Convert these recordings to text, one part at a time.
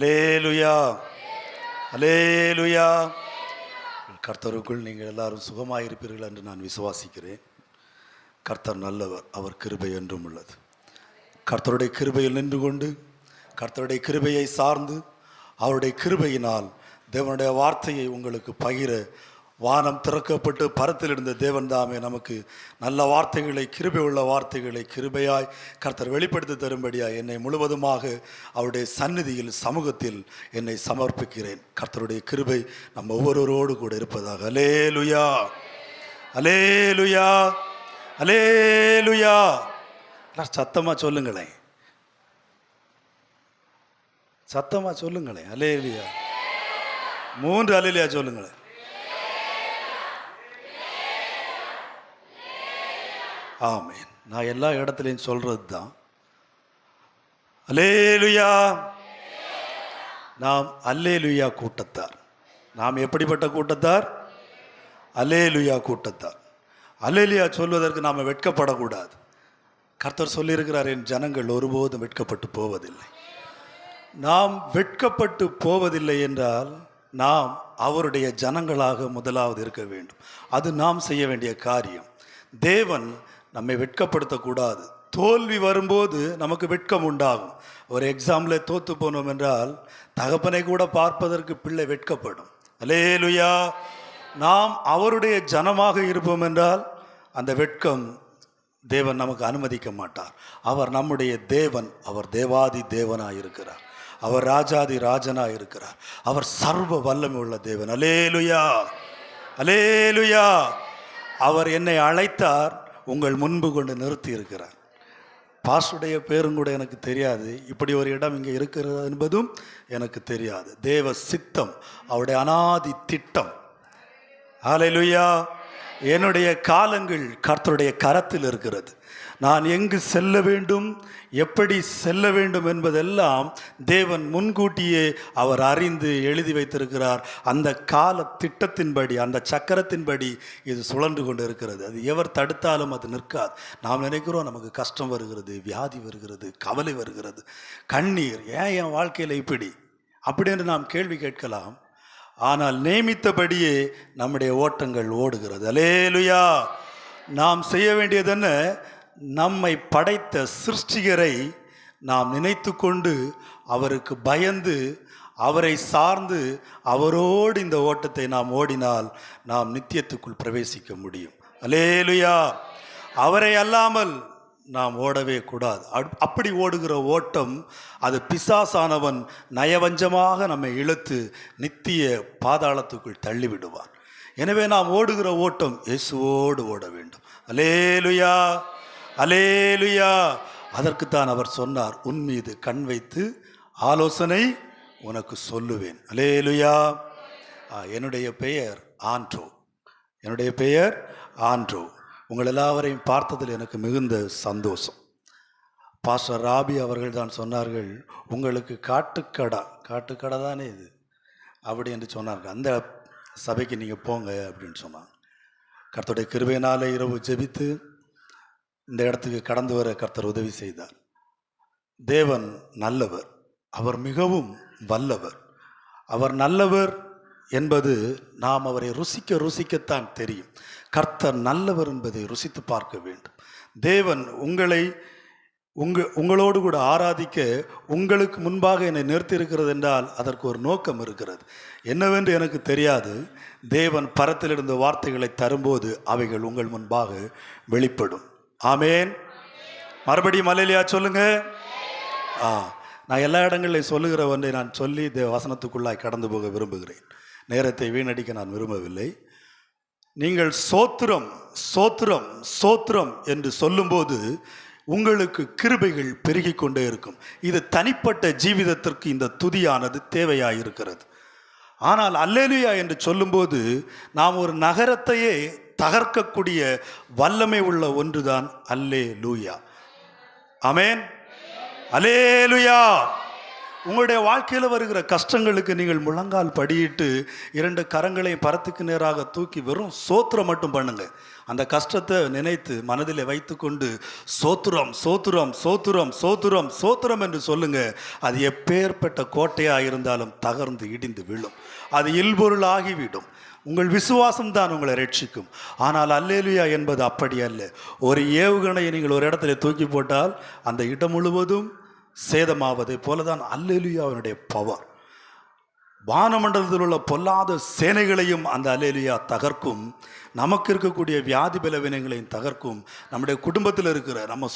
அல்லேலூயா, அல்லேலூயா. கர்த்தருக்குள் நீங்கள் எல்லாரும் சுகமாயிருப்பீர்கள் என்று நான் விசுவாசிக்கிறேன். கர்த்தர் நல்லவர், அவர் கிருபை என்றும் உள்ளது. கர்த்தருடைய கிருபையில் நின்று கொண்டு, கர்த்தருடைய கிருபையை சார்ந்து, அவருடைய கிருபையினால் தேவனுடைய வார்த்தையை உங்களுக்கு பகிர வானம் திறக்கப்பட்டு பரத்தில் இருந்த தேவன் தாமே நமக்கு நல்ல வார்த்தைகளை, கிருபை உள்ள வார்த்தைகளை கிருபையாய் கர்த்தர் வெளிப்படுத்தி தரும்படியாய் என்னை முழுவதுமாக அவருடைய சந்நிதியில், சமூகத்தில் என்னை சமர்ப்பிக்கிறேன். கர்த்தருடைய கிருபை நம்ம ஒவ்வொருவரோடு கூட இருப்பதாக. அல்லேலூயா, அல்லேலூயா, அல்லேலூயா. சத்தமா சொல்லுங்களேன், சத்தமா சொல்லுங்களேன். அல்லேலூயா, 3 அல்லேலூயா சொல்லுங்களேன். ஆமென். நான் எல்லா இடத்துலையும் சொல்றது தான் அல்லேலூயா. நாம் அல்லேலூயா கூட்டத்தார். நாம் எப்படிப்பட்ட கூட்டத்தார்? அல்லேலூயா கூட்டத்தார். அல்லேலூயா சொல்வதற்கு நாம் வெட்கப்படக்கூடாது. கர்த்தர் சொல்லியிருக்கிறார், என் ஜனங்கள் ஒருபோதும் வெட்கப்பட்டு போவதில்லை. நாம் வெட்கப்பட்டு போவதில்லை என்றால் நாம் அவருடைய ஜனங்களாக முதலாவது இருக்க வேண்டும். அது நாம் செய்ய வேண்டிய காரியம். தேவன் நம்மை வெட்கப்படுத்தக்கூடாது. தோல்வி வரும்போது நமக்கு வெட்கம் உண்டாகும். ஒரு எக்ஸாம்பிள் தோற்று போனோம் என்றால் தகப்பனை கூட பார்ப்பதற்கு பிள்ளை வெட்கப்படும். அல்லேலூயா. நாம் அவருடைய ஜனமாக இருப்போம் என்றால் அந்த வெட்கம் தேவன் நமக்கு அனுமதிக்க மாட்டார். அவர் நம்முடைய தேவன். அவர் தேவாதி தேவனாக இருக்கிறார். அவர் ராஜாதி ராஜனாக இருக்கிறார். அவர் சர்வ வல்லமை உள்ள தேவன். அல்லேலூயா, அல்லேலூயா. அவர் என்னை அழைத்தார், உங்கள் முன்பு கொண்டு நிறுத்தி இருக்கிறார். பாஸ்டருடைய பேரும் கூட எனக்கு தெரியாது. இப்படி ஒரு இடம் இங்கே இருக்கிறது என்பதும் எனக்கு தெரியாது. தேவ சித்தம், அவருடைய அனாதி திட்டம். ஹல்லேலூயா. என்னுடைய காலங்கள் கர்த்தருடைய கரத்தில் இருக்கிறது. நான் எங்கு செல்ல வேண்டும், எப்படி செல்ல வேண்டும் என்பதெல்லாம் தேவன் முன்கூட்டியே அவர் அறிந்து எழுதி வைத்திருக்கிறார். அந்த கால திட்டத்தின்படி, அந்த சக்கரத்தின்படி இது சுழன்று கொண்டு இருக்கிறது. அது எவர் தடுத்தாலும் அது நிற்காது. நாம் நினைக்கிறோம் நமக்கு கஷ்டம் வருகிறது, வியாதி வருகிறது, கவலை வருகிறது, கண்ணீர், ஏன் என் வாழ்க்கையில் இப்படி அப்படி என்று நாம் கேள்வி கேட்கலாம். ஆனால் நியமித்தபடியே நம்முடைய ஓட்டங்கள் ஓடுகிறது. அல்லேலூயா. நாம் செய்ய வேண்டியது என்ன? நம்மை படைத்த சிருஷ்டிகரை நாம் நினைத்து கொண்டு, அவருக்கு பயந்து, அவரை சார்ந்து, அவரோடு இந்த ஓட்டத்தை நாம் ஓடினால் நாம் நித்தியத்துக்குள் பிரவேசிக்க முடியும். அல்லேலூயா. அவரை அல்லாமல் நாம் ஓடவே கூடாது. அப்படி ஓடுகிற ஓட்டம் அது பிசாசானவன் நயவஞ்சமாக நம்மை இழுத்து நித்திய பாதாளத்துக்குள் தள்ளிவிடுவான். எனவே நாம் ஓடுகிற ஓட்டம் இயேசுவோடு ஓட வேண்டும். அல்லேலூயா, அல்லேலூயா. அதற்குத்தான் அவர் சொன்னார், உன் மீது கண் வைத்து ஆலோசனை உனக்கு சொல்லுவேன். அல்லேலூயா. என்னுடைய பெயர் ஆண்ட்ரோ. என்னுடைய பெயர் ஆண்ட்ரோ. உங்கள் எல்லாவரையும் பார்த்ததில் எனக்கு மிகுந்த சந்தோஷம். பாஸ்டர் ராபி அவர்கள் தான் சொன்னார்கள், உங்களுக்கு காட்டுக்கடை தானே இது அப்படி என்று சொன்னார்கள். அந்த சபைக்கு நீங்கள் போங்க அப்படின்னு சொன்னாங்க. கர்த்தருடைய கிருபையினாலே இரவு ஜெபித்து இந்த இடத்துக்கு கடந்து வர கர்த்தர் உதவி செய்தார். தேவன் நல்லவர், அவர் மிகவும் வல்லவர். அவர் நல்லவர் என்பது நாம் அவரை ருசிக்கத்தான் தெரியும். கர்த்தர் நல்லவர் என்பதை ருசித்து பார்க்க வேண்டும். தேவன் உங்களோடு கூட ஆராதிக்க உங்களுக்கு முன்பாக என்னை நிறுத்தியிருக்கிறது என்றால் அதற்கு ஒரு நோக்கம் இருக்கிறது. என்னவென்று எனக்கு தெரியாது. தேவன் பரத்திலிருந்து வார்த்தைகளை தரும்போது அவைகள் உங்கள் முன்பாக வெளிப்படும். ஆமேன். மறுபடியும் அல்லேலூயா சொல்லுங்க. நான் எல்லா இடங்களிலும் சொல்லுகிற ஒன்றை நான் சொல்லி வசனத்துக்குள்ளாய் கடந்து போக விரும்புகிறேன். நேரத்தை வீணடிக்க நான் விரும்பவில்லை. நீங்கள் சோத்திரம் சோத்திரம் சோத்திரம் என்று சொல்லும்போது உங்களுக்கு கிருபைகள் பெருகி கொண்டே இருக்கும். இது தனிப்பட்ட ஜீவிதத்திற்கு இந்த துதியானது தேவையாயிருக்கிறது. ஆனால் அல்லேலூயா என்று சொல்லும்போது நாம் ஒரு நகரத்தையே தகர்க்கக்கூடிய வல்லமை உள்ள ஒன்றுதான் அல்லேலூயா. ஆமென். அல்லேலூயா. உங்களுடைய வாழ்க்கையில் வருகிற கஷ்டங்களுக்கு நீங்கள் முழங்கால் படியிட்டு 2 கரங்களையும் பரத்துக்கு நேராக தூக்கி வெறும் சோத்திரம் மட்டும் பண்ணுங்க. அந்த கஷ்டத்தை நினைத்து மனதில் வைத்துக்கொண்டு சோத்திரம் சோத்திரம் சோத்திரம் சோத்திரம் சோத்திரம் என்று சொல்லுங்க. அது எப்பேற்பட்ட கோட்டையாக இருந்தாலும் தகர்ந்து இடிந்து விழும், அது இல்பொருளாகிவிடும். உங்கள் விசுவாசம் தான் உங்களை ரட்சிக்கும். ஆனால் அல்லேலுயா என்பது அப்படி அல்ல. ஒரு ஏவுகணையை நீங்கள் ஒரு இடத்துல தூக்கி போட்டால் அந்த இடம் முழுவதும் சேதமாவதை போலதான் அல்லேலுயாவினுடைய பவர். வானமண்டலத்தில் உள்ள பொல்லாத சேனைகளையும் அந்த அல்லேலுயா தகர்க்கும். நமக்கு இருக்கக்கூடிய வியாதி பலவீனங்களையும் தகர்க்கும். நம்முடைய குடும்பத்தில் இருக்கிற நம்ம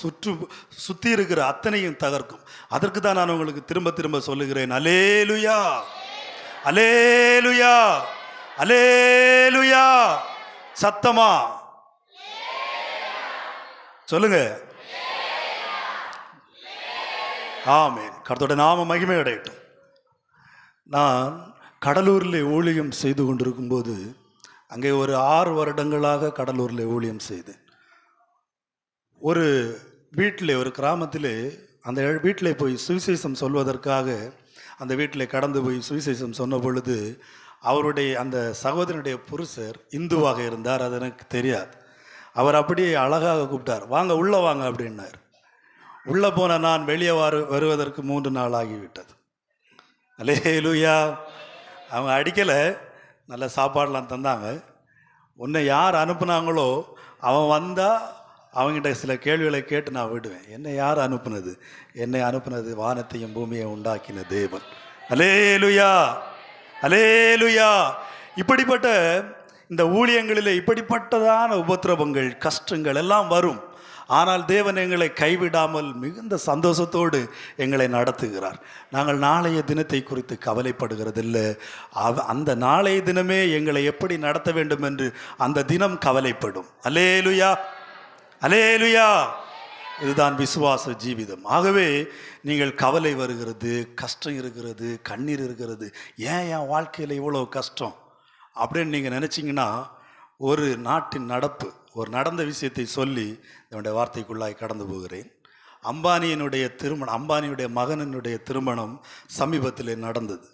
சுற்றி இருக்கிற அத்தனையும் தகர்க்கும். அதற்கு தான் நான் உங்களுக்கு திரும்ப திரும்ப சொல்லுகிறேன், அல்லேலுயா அல்லேலுயா அல்லேலுயா. சத்தமா சொல்லுங்க. ஆமென். கர்த்தருடைய நாம மகிமை அடையட்டும். நான் கடலூரில் ஊழியம் செய்து கொண்டிருக்கும் போது, அங்கே ஒரு 6 வருடங்களாக கடலூரில் ஊழியம் செய்தேன். ஒரு வீட்டில், ஒரு கிராமத்தில், அந்த வீட்டில் போய் சுவிசேஷம் சொல்வதற்காக அந்த வீட்டில் கடந்து போய் சுவிசேஷம் சொன்ன பொழுது, அவருடைய அந்த சகோதரனுடைய புருஷர் இந்துவாக இருந்தார். அது எனக்கு தெரியாது. அவர் அப்படியே அழகாக கூப்பிட்டார், வாங்க உள்ளே வாங்க அப்படின்னார். உள்ளே போன நான் வெளியே வருவதற்கு 3 நாள் ஆகிவிட்டது. அல்லேலூயா. அவங்க அடிக்கலை, நல்ல சாப்பாடெலாம் தந்தாங்க. உன்னை யார் அனுப்புனாங்களோ அவன் வந்தால் அவங்ககிட்ட சில கேள்விகளை கேட்டு நான் விடுவேன். என்னை யார் அனுப்புனது? என்னை அனுப்புனது வானத்தையும் பூமியை உண்டாக்கின தேவன். அல்லேலூயா அல்லேலூயா. இப்படிப்பட்ட இந்த ஊழியங்களில் இப்படிப்பட்டதான உபத்திரவங்கள், கஷ்டங்கள் எல்லாம் வரும். ஆனால் தேவன் எங்களை கைவிடாமல் மிகுந்த சந்தோஷத்தோடு எங்களை நடத்துகிறார். நாங்கள் நாளைய தினத்தை குறித்து கவலைப்படுகிறதில்லை. அந்த நாளைய தினமே எங்களை எப்படி நடத்த வேண்டும் என்று அந்த தினம் கவலைப்படும். அல்லேலூயா அல்லேலூயா. இதுதான் விசுவாச ஜீவிதம். ஆகவே நீங்கள் கவலை வருகிறது, கஷ்டம் இருக்கிறது, கண்ணீர் இருக்கிறது, ஏன் என் வாழ்க்கையில் இவ்வளோ கஷ்டம் அப்படின்னு நீங்கள் நினச்சிங்கன்னா, ஒரு நாட்டின் நடப்பு, ஒரு நடந்த விஷயத்தை சொல்லி என்னுடைய வார்த்தைக்குள்ளாய் கடந்து போகிறேன். அம்பானியுடைய மகனினுடைய திருமணம் சமீபத்தில் நடந்தது.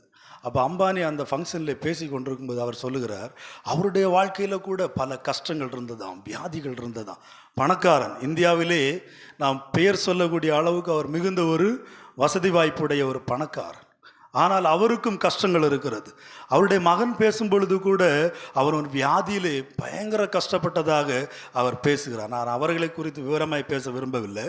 அப்போ அம்பானி அந்த ஃபங்க்ஷனில் பேசி கொண்டிருக்கும்போது அவர் சொல்லுகிறார், அவருடைய வாழ்க்கையில் கூட பல கஷ்டங்கள் இருந்ததாம், வியாதிகள் இருந்ததாம். பணக்காரன், இந்தியாவிலே நாம் பெயர் சொல்லக்கூடிய அளவுக்கு அவர் மிகுந்த ஒரு வசதி வாய்ப்புடைய ஒரு பணக்காரன். ஆனால் அவருக்கும் கஷ்டங்கள் இருக்கிறது. அவருடைய மகன் பேசும் பொழுது கூட அவர் ஒரு வியாதியிலே பயங்கர கஷ்டப்பட்டதாக அவர் பேசுகிறார். நான் அவர்களை குறித்து விவரமாய் பேச விரும்பவில்லை.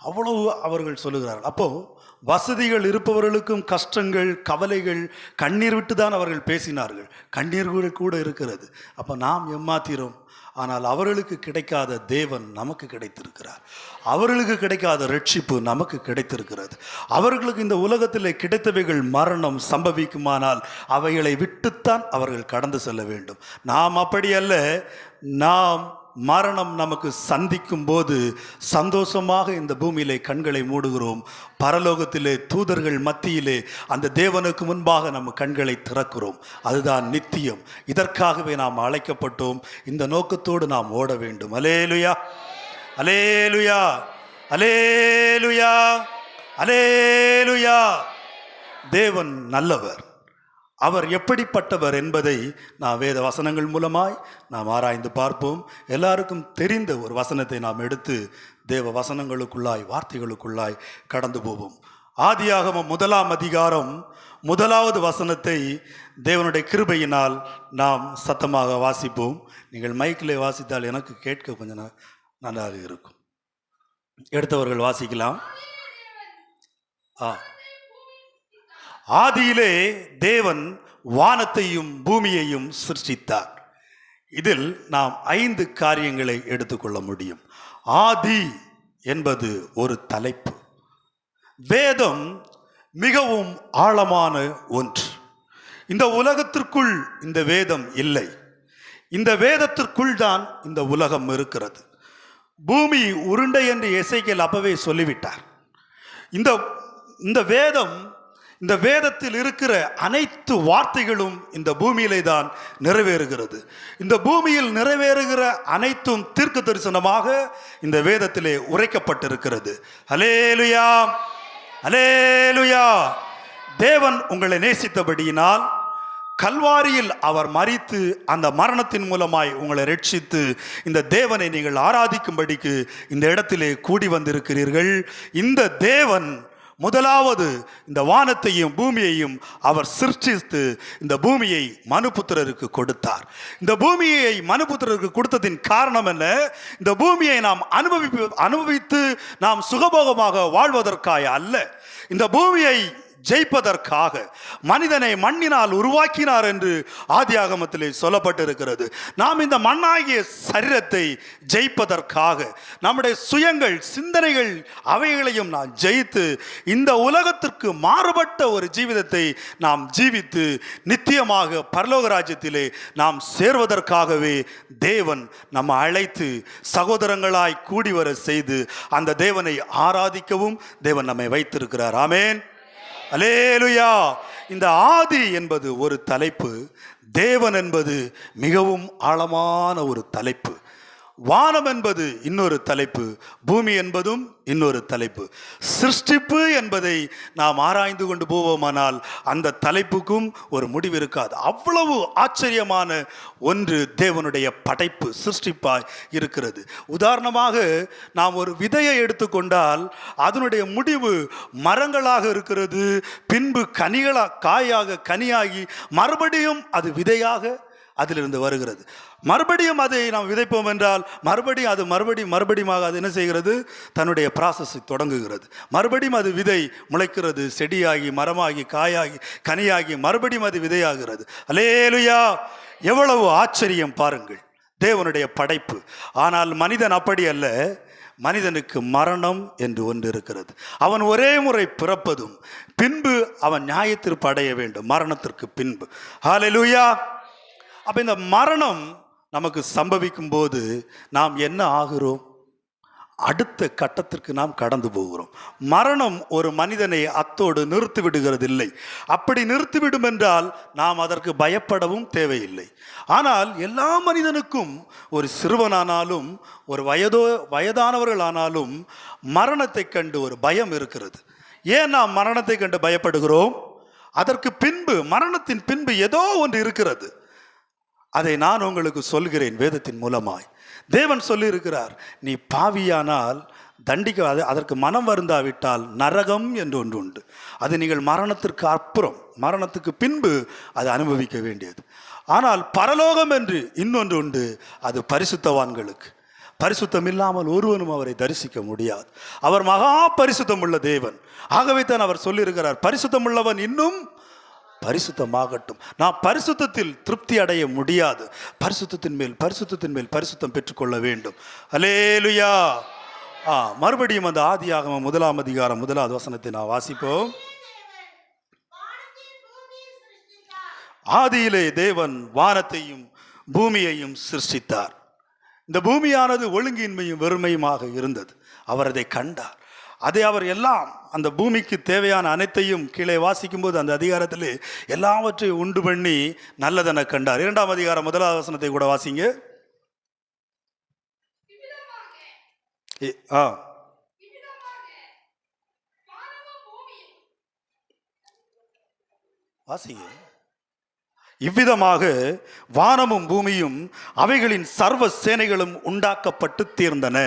அவ்வளவு அவர்கள் சொல்லுகிறார்கள். அப்போது வசதிகள் இருப்பவர்களுக்கும் கஷ்டங்கள், கவலைகள், கண்ணீர் விட்டு தான் அவர்கள் பேசினார்கள். கண்ணீர்கள் கூட இருக்கிறது. அப்போ நாம் ஏமாத்திரோம். ஆனால் அவர்களுக்கு கிடைக்காத தேவன் நமக்கு கிடைத்திருக்கிறார். அவர்களுக்கு கிடைக்காத ரட்சிப்பு நமக்கு கிடைத்திருக்கிறது. அவர்களுக்கு இந்த உலகத்தில் கிடைத்தவைகள் மரணம் சம்பவிக்குமானால் அவைகளை விட்டுத்தான் அவர்கள் கடந்து செல்ல வேண்டும். நாம் அப்படி அல்ல. நாம் மரணம் நமக்கு சந்திக்கும் போது சந்தோஷமாக இந்த பூமியிலே கண்களை மூடுகிறோம். பரலோகத்திலே தூதர்கள் மத்தியிலே அந்த தேவனுக்கு முன்பாக நம்ம கண்களை திறக்கிறோம். அதுதான் நித்தியம். இதற்காகவே நாம் அழைக்கப்பட்டோம். இந்த நோக்கத்தோடு நாம் ஓட வேண்டும். அல்லேலூயா அல்லேலூயா அல்லேலூயா அல்லேலூயா. தேவன் நல்லவர். அவர் எப்படிப்பட்டவர் என்பதை நாம் வேத வசனங்கள் மூலமாய் நாம் ஆராய்ந்து பார்ப்போம். எல்லாருக்கும் தெரிந்த ஒரு வசனத்தை நாம் எடுத்து தேவ வசனங்களுக்குள்ளாய், வார்த்தைகளுக்குள்ளாய் கடந்து போவோம். ஆதியாகமம் 1ஆம் அதிகாரம் 1வது வசனத்தை தேவனுடைய கிருபையினால் நாம் சத்தமாக வாசிப்போம். நீங்கள் மைக்கிலே வாசித்தால் எனக்கு கேட்க கொஞ்சம் நன்றாக இருக்கும். எடுத்தவர்கள் வாசிக்கலாம். ஆதியிலே தேவன் வானத்தையும் பூமியையும் சிருஷ்டித்தார். இதில் நாம் 5 காரியங்களை எடுத்துக்கொள்ள முடியும். ஆதி என்பது ஒரு தலைப்பு. வேதம் மிகவும் ஆழமான ஒன்று. இந்த உலகத்திற்குள் இந்த வேதம் இல்லை. இந்த வேதத்திற்குள் தான் இந்த உலகம் இருக்கிறது. பூமி உருண்டை என்று எசேக்கியேல் அப்பவே சொல்லிவிட்டார். இந்த வேதத்தில் இருக்கிற அனைத்து வார்த்தைகளும் இந்த பூமியிலே தான் நிறைவேறுகிறது. இந்த பூமியில் நிறைவேறுகிற அனைத்தும் தீர்க்க தரிசனமாக இந்த வேதத்திலே உரைக்கப்பட்டிருக்கிறது. அல்லேலூயா அல்லேலூயா. தேவன் உங்களை நேசித்தபடியினால் கல்வாரியில் அவர் மரித்து அந்த மரணத்தின் மூலமாய் உங்களை ரட்சித்து இந்த தேவனை நீங்கள் ஆராதிக்கும்படிக்கு இந்த இடத்திலே கூடி வந்திருக்கிறீர்கள். இந்த தேவன் முதலாவது இந்த வானத்தையும் பூமியையும் அவர் சிருஷ்டித்து இந்த பூமியை மனுபுத்திரருக்கு கொடுத்தார். இந்த பூமியை மனுபுத்திரருக்கு கொடுத்ததின் காரணம் என்ன? இந்த பூமியை நாம் அனுபவித்து நாம் சுகபோகமாக வாழ்வதற்காக அல்ல, இந்த பூமியை ஜெயிப்பதற்காக மனிதனை மண்ணினால் உருவாக்கினார் என்று ஆதியாகமத்திலே சொல்லப்பட்டிருக்கிறது. நாம் இந்த மண்ணாகிய சரீரத்தை ஜெயிப்பதற்காக நம்முடைய சுயங்கள், சிந்தனைகள் அவைகளையும் நாம் ஜெயித்து இந்த உலகத்திற்கு மாறுபட்ட ஒரு ஜீவிதத்தை நாம் ஜீவித்து நித்தியமாக பரலோக ராஜ்யத்திலே நாம் சேர்வதற்காகவே தேவன் நம்ம அழைத்து சகோதரங்களாய் கூடி வர செய்து அந்த தேவனை ஆராதிக்கவும் தேவன் நம்மை வைத்திருக்கிறார். ஆமென், அல்லேலூயா. இந்த ஆதி என்பது ஒரு தலைப்பு, தேவன் என்பது மிகவும் ஆழமான ஒரு தலைப்பு. வானம் என்பது இன்னொரு தலைப்பு, பூமி என்பதும் இன்னொரு தலைப்பு. சிருஷ்டிப்பு என்பதை நாம் ஆராய்ந்து கொண்டு போவோமானால் அந்த தலைப்புக்கும் ஒரு முடிவு இருக்காது. அவ்வளவு ஆச்சரியமான ஒன்று தேவனுடைய படைப்பு, சிருஷ்டிப்பாய் இருக்கிறது. உதாரணமாக நாம் ஒரு விதையை எடுத்துக்கொண்டால் அதனுடைய முடிவு மரங்களாக இருக்கிறது, பின்பு காயாக கனியாகி மறுபடியும் அது விதையாக அதிலிருந்து வருகிறது. மறுபடியும் அதை நாம் விதைப்போம் என்றால் மறுபடியும் அது என்ன செய்கிறது? தன்னுடைய ப்ராசஸை தொடங்குகிறது. மறுபடியும் அது விதை முளைக்கிறது, செடியாகி மரமாகி காயாகி கனியாகி மறுபடியும் அது விதையாகிறது. அல்லேலூயா! எவ்வளவு ஆச்சரியம் பாருங்கள் தேவனுடைய படைப்பு. ஆனால் மனிதன் அப்படி அல்ல. மனிதனுக்கு மரணம் என்று ஒன்று இருக்கிறது. அவன் ஒரே முறை பிறப்பதும் பின்பு அவன் நியாயத்தீர்ப்பு அடைய வேண்டும், மரணத்திற்கு பின்பு. ஹல்லேலூயா! அப்ப இந்த மரணம் நமக்கு சம்பவிக்கும் போது நாம் என்ன ஆகிறோம்? அடுத்த கட்டத்திற்கு நாம் கடந்து போகிறோம். மரணம் ஒரு மனிதனை அத்தோடு நிறுத்தி விடுகிறதில்லை. அப்படி நிறுத்திவிடும் என்றால் நாம் அதற்கு பயப்படவும் தேவையில்லை. ஆனால் எல்லா மனிதனுக்கும், ஒரு சிறுவனானாலும் ஒரு வயதானவர்களானாலும் மரணத்தை கண்டு ஒரு பயம் இருக்கிறது. ஏன் நாம் மரணத்தை கண்டு பயப்படுகிறோம்? அதற்கு பின்பு, மரணத்தின் பின்பு ஏதோ ஒன்று இருக்கிறது. அதை நான் உங்களுக்கு சொல்கிறேன் வேதத்தின் மூலமாய். தேவன் சொல்லி இருக்கிறார், நீ பாவியானால் அதற்கு மனம் வருந்தாவிட்டால் நரகம் என்று ஒன்று உண்டு. அது நீங்கள் மரணத்திற்கு அப்புறம், மரணத்துக்கு பின்பு அது அனுபவிக்க வேண்டியது. ஆனால் பரலோகம் என்று இன்னொன்று உண்டு, அது பரிசுத்தவான்களுக்கு. பரிசுத்தம் இல்லாமல் ஒருவனும் அவரை தரிசிக்க முடியாது. அவர் மகா பரிசுத்தம் உள்ள தேவன். ஆகவே தான் அவர் சொல்லியிருக்கிறார், பரிசுத்தம் உள்ளவன் இன்னும் பரிசுத்தமாகட்டும். நான் பரிசுத்தத்தில் திருப்தி அடைய முடியாது, பரிசுத்தத்தின் மேல் பரிசுத்தம் பெற்றுக்கொள்ள வேண்டும். அல்லேலூயா! மறுபடியும் அந்த ஆதியாகமம் 1ஆம் அதிகாரம் 1வது வசனத்தை நான் வாசிப்போம். ஆதியிலே தேவன் வானத்தையும் பூமியையும் சிருஷ்டித்தார். இந்த பூமியானது ஒழுங்கின்மையும் வெறுமையுமாக இருந்தது. அவர் அதை கண்டார். அதை அவர் எல்லாம், அந்த பூமிக்கு தேவையான அனைத்தையும் கீழே வாசிக்கும் போது அந்த அதிகாரத்தில் எல்லாவற்றையும் உண்டு பண்ணி நல்லதென கண்டார். 2ஆம் அதிகாரம் 1வது வசனத்தை கூட வாசிங்க. வாசிங்க. இவ்விதமாக வானமும் பூமியும் அவைகளின் சர்வ சேனைகளும் உண்டாக்கப்பட்டு தீர்ந்தன.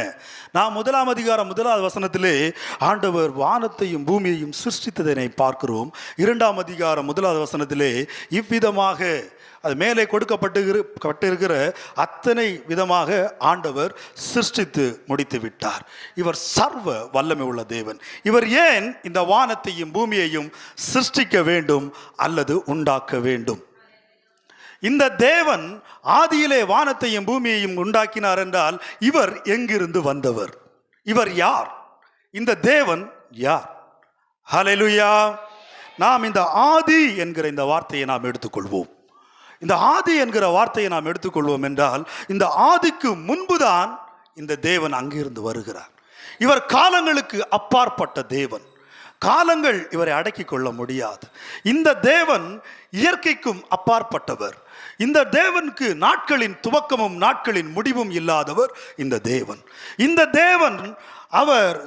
நாம் 1ஆம் அதிகாரம் 1வது வசனத்திலே ஆண்டவர் வானத்தையும் பூமியையும் சிருஷ்டித்ததனை பார்க்கிறோம். 2ஆம் அதிகாரம் 1வது வசனத்திலே இவ்விதமாக, அது மேலே கொடுக்கப்பட்டிருக்கிற அத்தனை விதமாக ஆண்டவர் சிருஷ்டித்து முடித்து விட்டார். இவர் சர்வ வல்லமை உள்ள தேவன். இவர் ஏன் இந்த வானத்தையும் பூமியையும் சிருஷ்டிக்க வேண்டும் அல்லது உண்டாக்க வேண்டும்? இந்த தேவன் ஆதியிலே வானத்தையும் பூமியையும் உண்டாக்கினார் என்றால் இவர் எங்கிருந்து வந்தவர்? இவர் யார்? இந்த தேவன் யார்? ஹல்லேலூயா! நாம் இந்த ஆதி என்கிற இந்த வார்த்தையை நாம் எடுத்துக்கொள்வோம். இந்த ஆதி என்கிற வார்த்தையை நாம் எடுத்துக்கொள்வோம் என்றால் இந்த ஆதிக்கு முன்புதான் இந்த தேவன் அங்கிருந்து வருகிறார். இவர் காலங்களுக்கு அப்பாற்பட்ட தேவன். காலங்கள் இவரை அடக்கி கொள்ள முடியாது. இந்த தேவன் இயற்கைக்கும் அப்பாற்பட்டவர். இந்த தேவனுக்கு நாட்களின் துவக்கமும் நாட்களின் முடிவும் இல்லாதவர் இந்த தேவன். இந்த தேவன் அவர்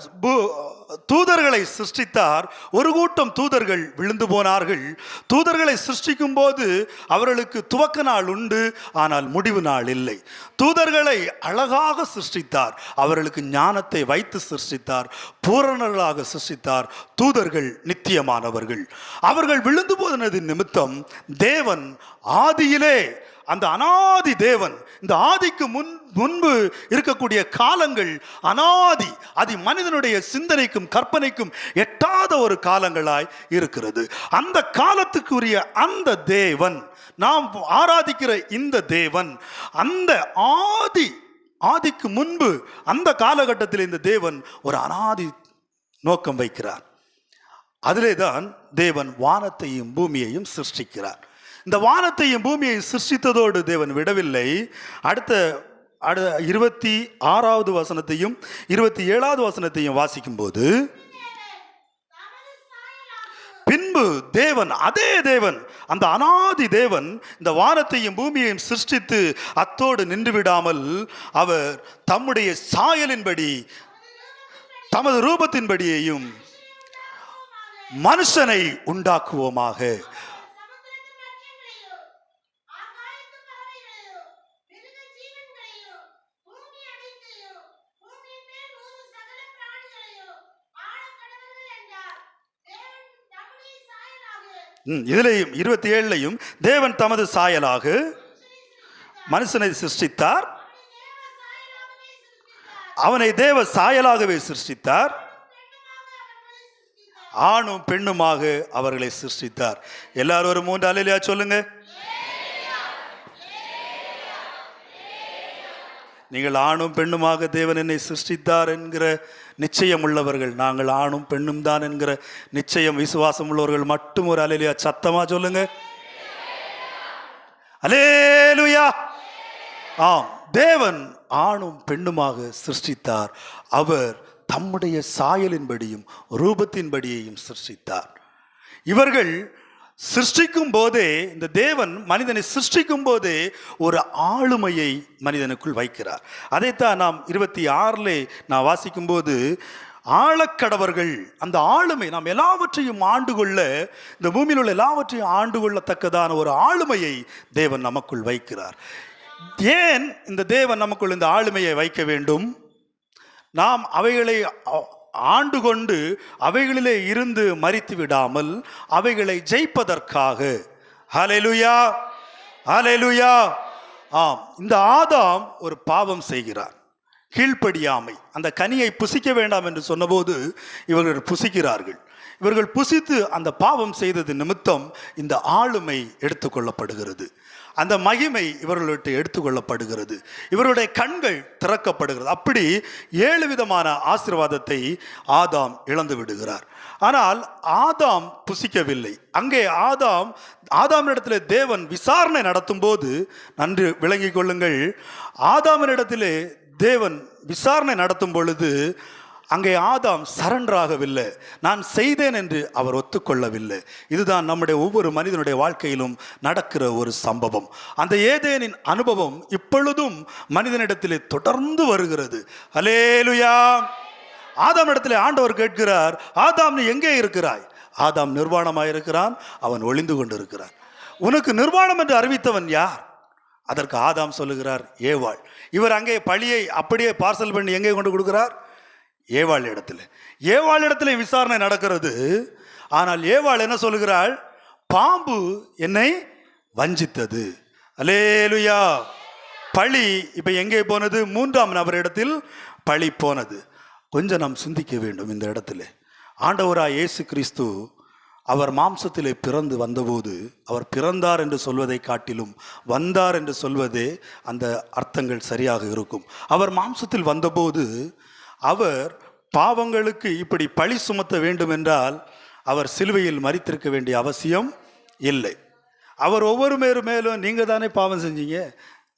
தூதர்களை சிருஷ்டித்தார். ஒரு கூட்டம் தூதர்கள் விழுந்து போனார்கள். தூதர்களை சிருஷ்டிக்கும் போது அவர்களுக்கு துவக்க நாள் உண்டு, ஆனால் முடிவு நாள் இல்லை. தூதர்களை அழகாக சிருஷ்டித்தார். அவர்களுக்கு ஞானத்தை வைத்து சிருஷ்டித்தார். பூரணர்களாக சிருஷ்டித்தார். தூதர்கள் நித்தியமானவர்கள். அவர்கள் விழுந்து போனதின் நிமித்தம் தேவன் ஆதியிலே, அந்த அனாதி தேவன், இந்த ஆதிக்கு முன்பு இருக்கக்கூடிய காலங்கள் அனாதி, அது மனிதனுடைய சிந்தனைக்கும் கற்பனைக்கும் எட்டாத ஒரு காலங்களாய் இருக்கிறது. அந்த காலத்துக்குரிய அந்த தேவன், நாம் ஆராதிக்கிற இந்த தேவன், அந்த ஆதிக்கு முன்பு அந்த காலகட்டத்தில் இந்த தேவன் ஒரு அனாதி நோக்கம் வைக்கிறார். அதிலே தான் தேவன் வானத்தையும் பூமியையும் சிருஷ்டிக்கிறார். இந்த வானத்தையும் பூமியை சிருஷ்டித்ததோடு தேவன் விடவில்லை. அடுத்த 26வது வசனத்தையும் 27வது வசனத்தையும் வாசிக்கும் போது, பின்பு தேவன், அதே தேவன், அந்த அனாதி தேவன் இந்த வானத்தையும் பூமியையும் சிருஷ்டித்து அத்தோடு நின்று விடாமல் அவர் தம்முடைய சாயலின்படி, தமது ரூபத்தின்படியையும் மனுஷனை உண்டாக்குவோமாக. இதுலையும் 27லையும் தேவன் தமது சாயலாக மனுஷனை சிருஷ்டித்தார். அவனை தேவ சாயலாகவே சிருஷ்டித்தார். ஆணும் பெண்ணுமாக அவர்களை சிருஷ்டித்தார். எல்லாரும் ஒரு 3 அல்லேலூயா சொல்லுங்க. நீங்கள் ஆணும் பெண்ணுமாக தேவன் என்னை சிருஷ்டித்தார் என்கிற நிச்சயம் உள்ளவர்கள், நாங்கள் ஆணும் பெண்ணும் தான் என்கிற நிச்சயம் விசுவாசம் உள்ளவர்கள் மட்டும் ஒரு அல்லேலூயா சத்தமா சொல்லுங்க. அல்லேலூயா. ஆம், தேவன் ஆணும் பெண்ணுமாக சிருஷ்டித்தார். அவர் தம்முடைய சாயலின்படியும் ரூபத்தின்படியையும் சிருஷ்டித்தார். இவர்கள் சிருஷ்டிக்கும் போதே, இந்த தேவன் மனிதனை சிருஷ்டிக்கும் போதே ஒரு ஆளுமையை மனிதனுக்குள் வைக்கிறார். அதைத்தான் நாம் 26லே நான் வாசிக்கும் போது, ஆளக்கடவர்கள், அந்த ஆளுமை, நாம் எல்லாவற்றையும் ஆண்டு கொள்ள, இந்த பூமியில் உள்ள எல்லாவற்றையும் ஆண்டு கொள்ளத்தக்கதான ஒரு ஆளுமையை தேவன் நமக்குள் வைக்கிறார். ஏன் இந்த தேவன் நமக்குள் இந்த ஆளுமையை வைக்க வேண்டும்? நாம் அவைகளை ஆண்டு கொண்டு அவைகளிலே இருந்து மரித்து விடாமல் அவைகளை ஜெயிப்பதற்காக. ஹல்லேலூயா, ஹல்லேலூயா. ஆம், இந்த ஆதாம் ஒரு பாவம் செய்கிறார், கீழ்ப்படியாமை. அந்த கனியை புசிக்க வேண்டாம் என்று சொன்னபோது இவர்கள் புசிக்கிறார்கள். இவர்கள் புசித்து அந்த பாவம் செய்தது நிமித்தம் இந்த ஆளுமை எடுத்துக்கொள்ளப்படுகிறது. அந்த மகிமை இவர்களுக்கு எடுத்துக்கொள்ளப்படுகிறது. இவருடைய கண்கள் திறக்கப்படுகிறது. அப்படி 7 விதமான ஆசீர்வாதத்தை ஆதாம் இழந்து விடுகிறார். ஆனால் ஆதாம் புசிக்கவில்லை. அங்கே ஆதாமினிடத்தில் தேவன் விசாரணை நடத்தும் போது, நன்று விளங்கிக் கொள்ளுங்கள், ஆதாமினிடத்திலே தேவன் விசாரணை நடத்தும் பொழுது அங்கே ஆதாம் சரண்டர் ஆகவில்லை. நான் செய்தேன் என்று அவர் ஒத்துக்கொள்ளவில்லை. இதுதான் நம்முடைய ஒவ்வொரு மனிதனுடைய வாழ்க்கையிலும் நடக்கிற ஒரு சம்பவம். அந்த ஏதேனின் அனுபவம் இப்பொழுதும் மனிதனிடத்திலே தொடர்ந்து வருகிறது. அல்லேலூயா. ஆதாம் இடத்திலே ஆண்டவர் கேட்கிறார், ஆதாம் நீ எங்கே இருக்கிறாய்? ஆதாம் நிர்வாணமாயிருக்கிறான், அவன் ஒளிந்து கொண்டிருக்கிறான். உனக்கு நிர்வாணம் என்று அறிவித்தவன் யார்? அதற்கு ஆதாம் சொல்லுகிறார், ஏவாள். இவர் அங்கே பழியை அப்படியே பார்சல் பண்ணி எங்கே கொண்டு கொடுக்கிறார்? ஏவாள் இடத்துல விசாரணை நடக்கிறது. ஆனால் ஏவாள் என்ன சொல்லுகிறாள்? பாம்பு என்னை வஞ்சித்தது. அல்லேலூயா. பழி இப்ப எங்கே போனது? 3ஆம் நபரிடத்தில் பழி போனது. கொஞ்சம் நாம் சிந்திக்க வேண்டும். இந்த இடத்துல ஆண்டவராய் இயேசு கிறிஸ்து அவர் மாம்சத்திலே பிறந்து வந்தபோது, அவர் பிறந்தார் என்று சொல்வதை காட்டிலும் வந்தார் என்று சொல்வதே அந்த அர்த்தங்கள் சரியாக இருக்கும். அவர் மாம்சத்தில் வந்தபோது அவர் பாவங்களுக்கு இப்படி பழி சுமத்த வேண்டும் என்றால் அவர் சிலுவையில் மரித்திருக்க வேண்டிய அவசியம் இல்லை. அவர் ஒவ்வொரு மேலும் நீங்கள் தானே பாவம் செஞ்சீங்க,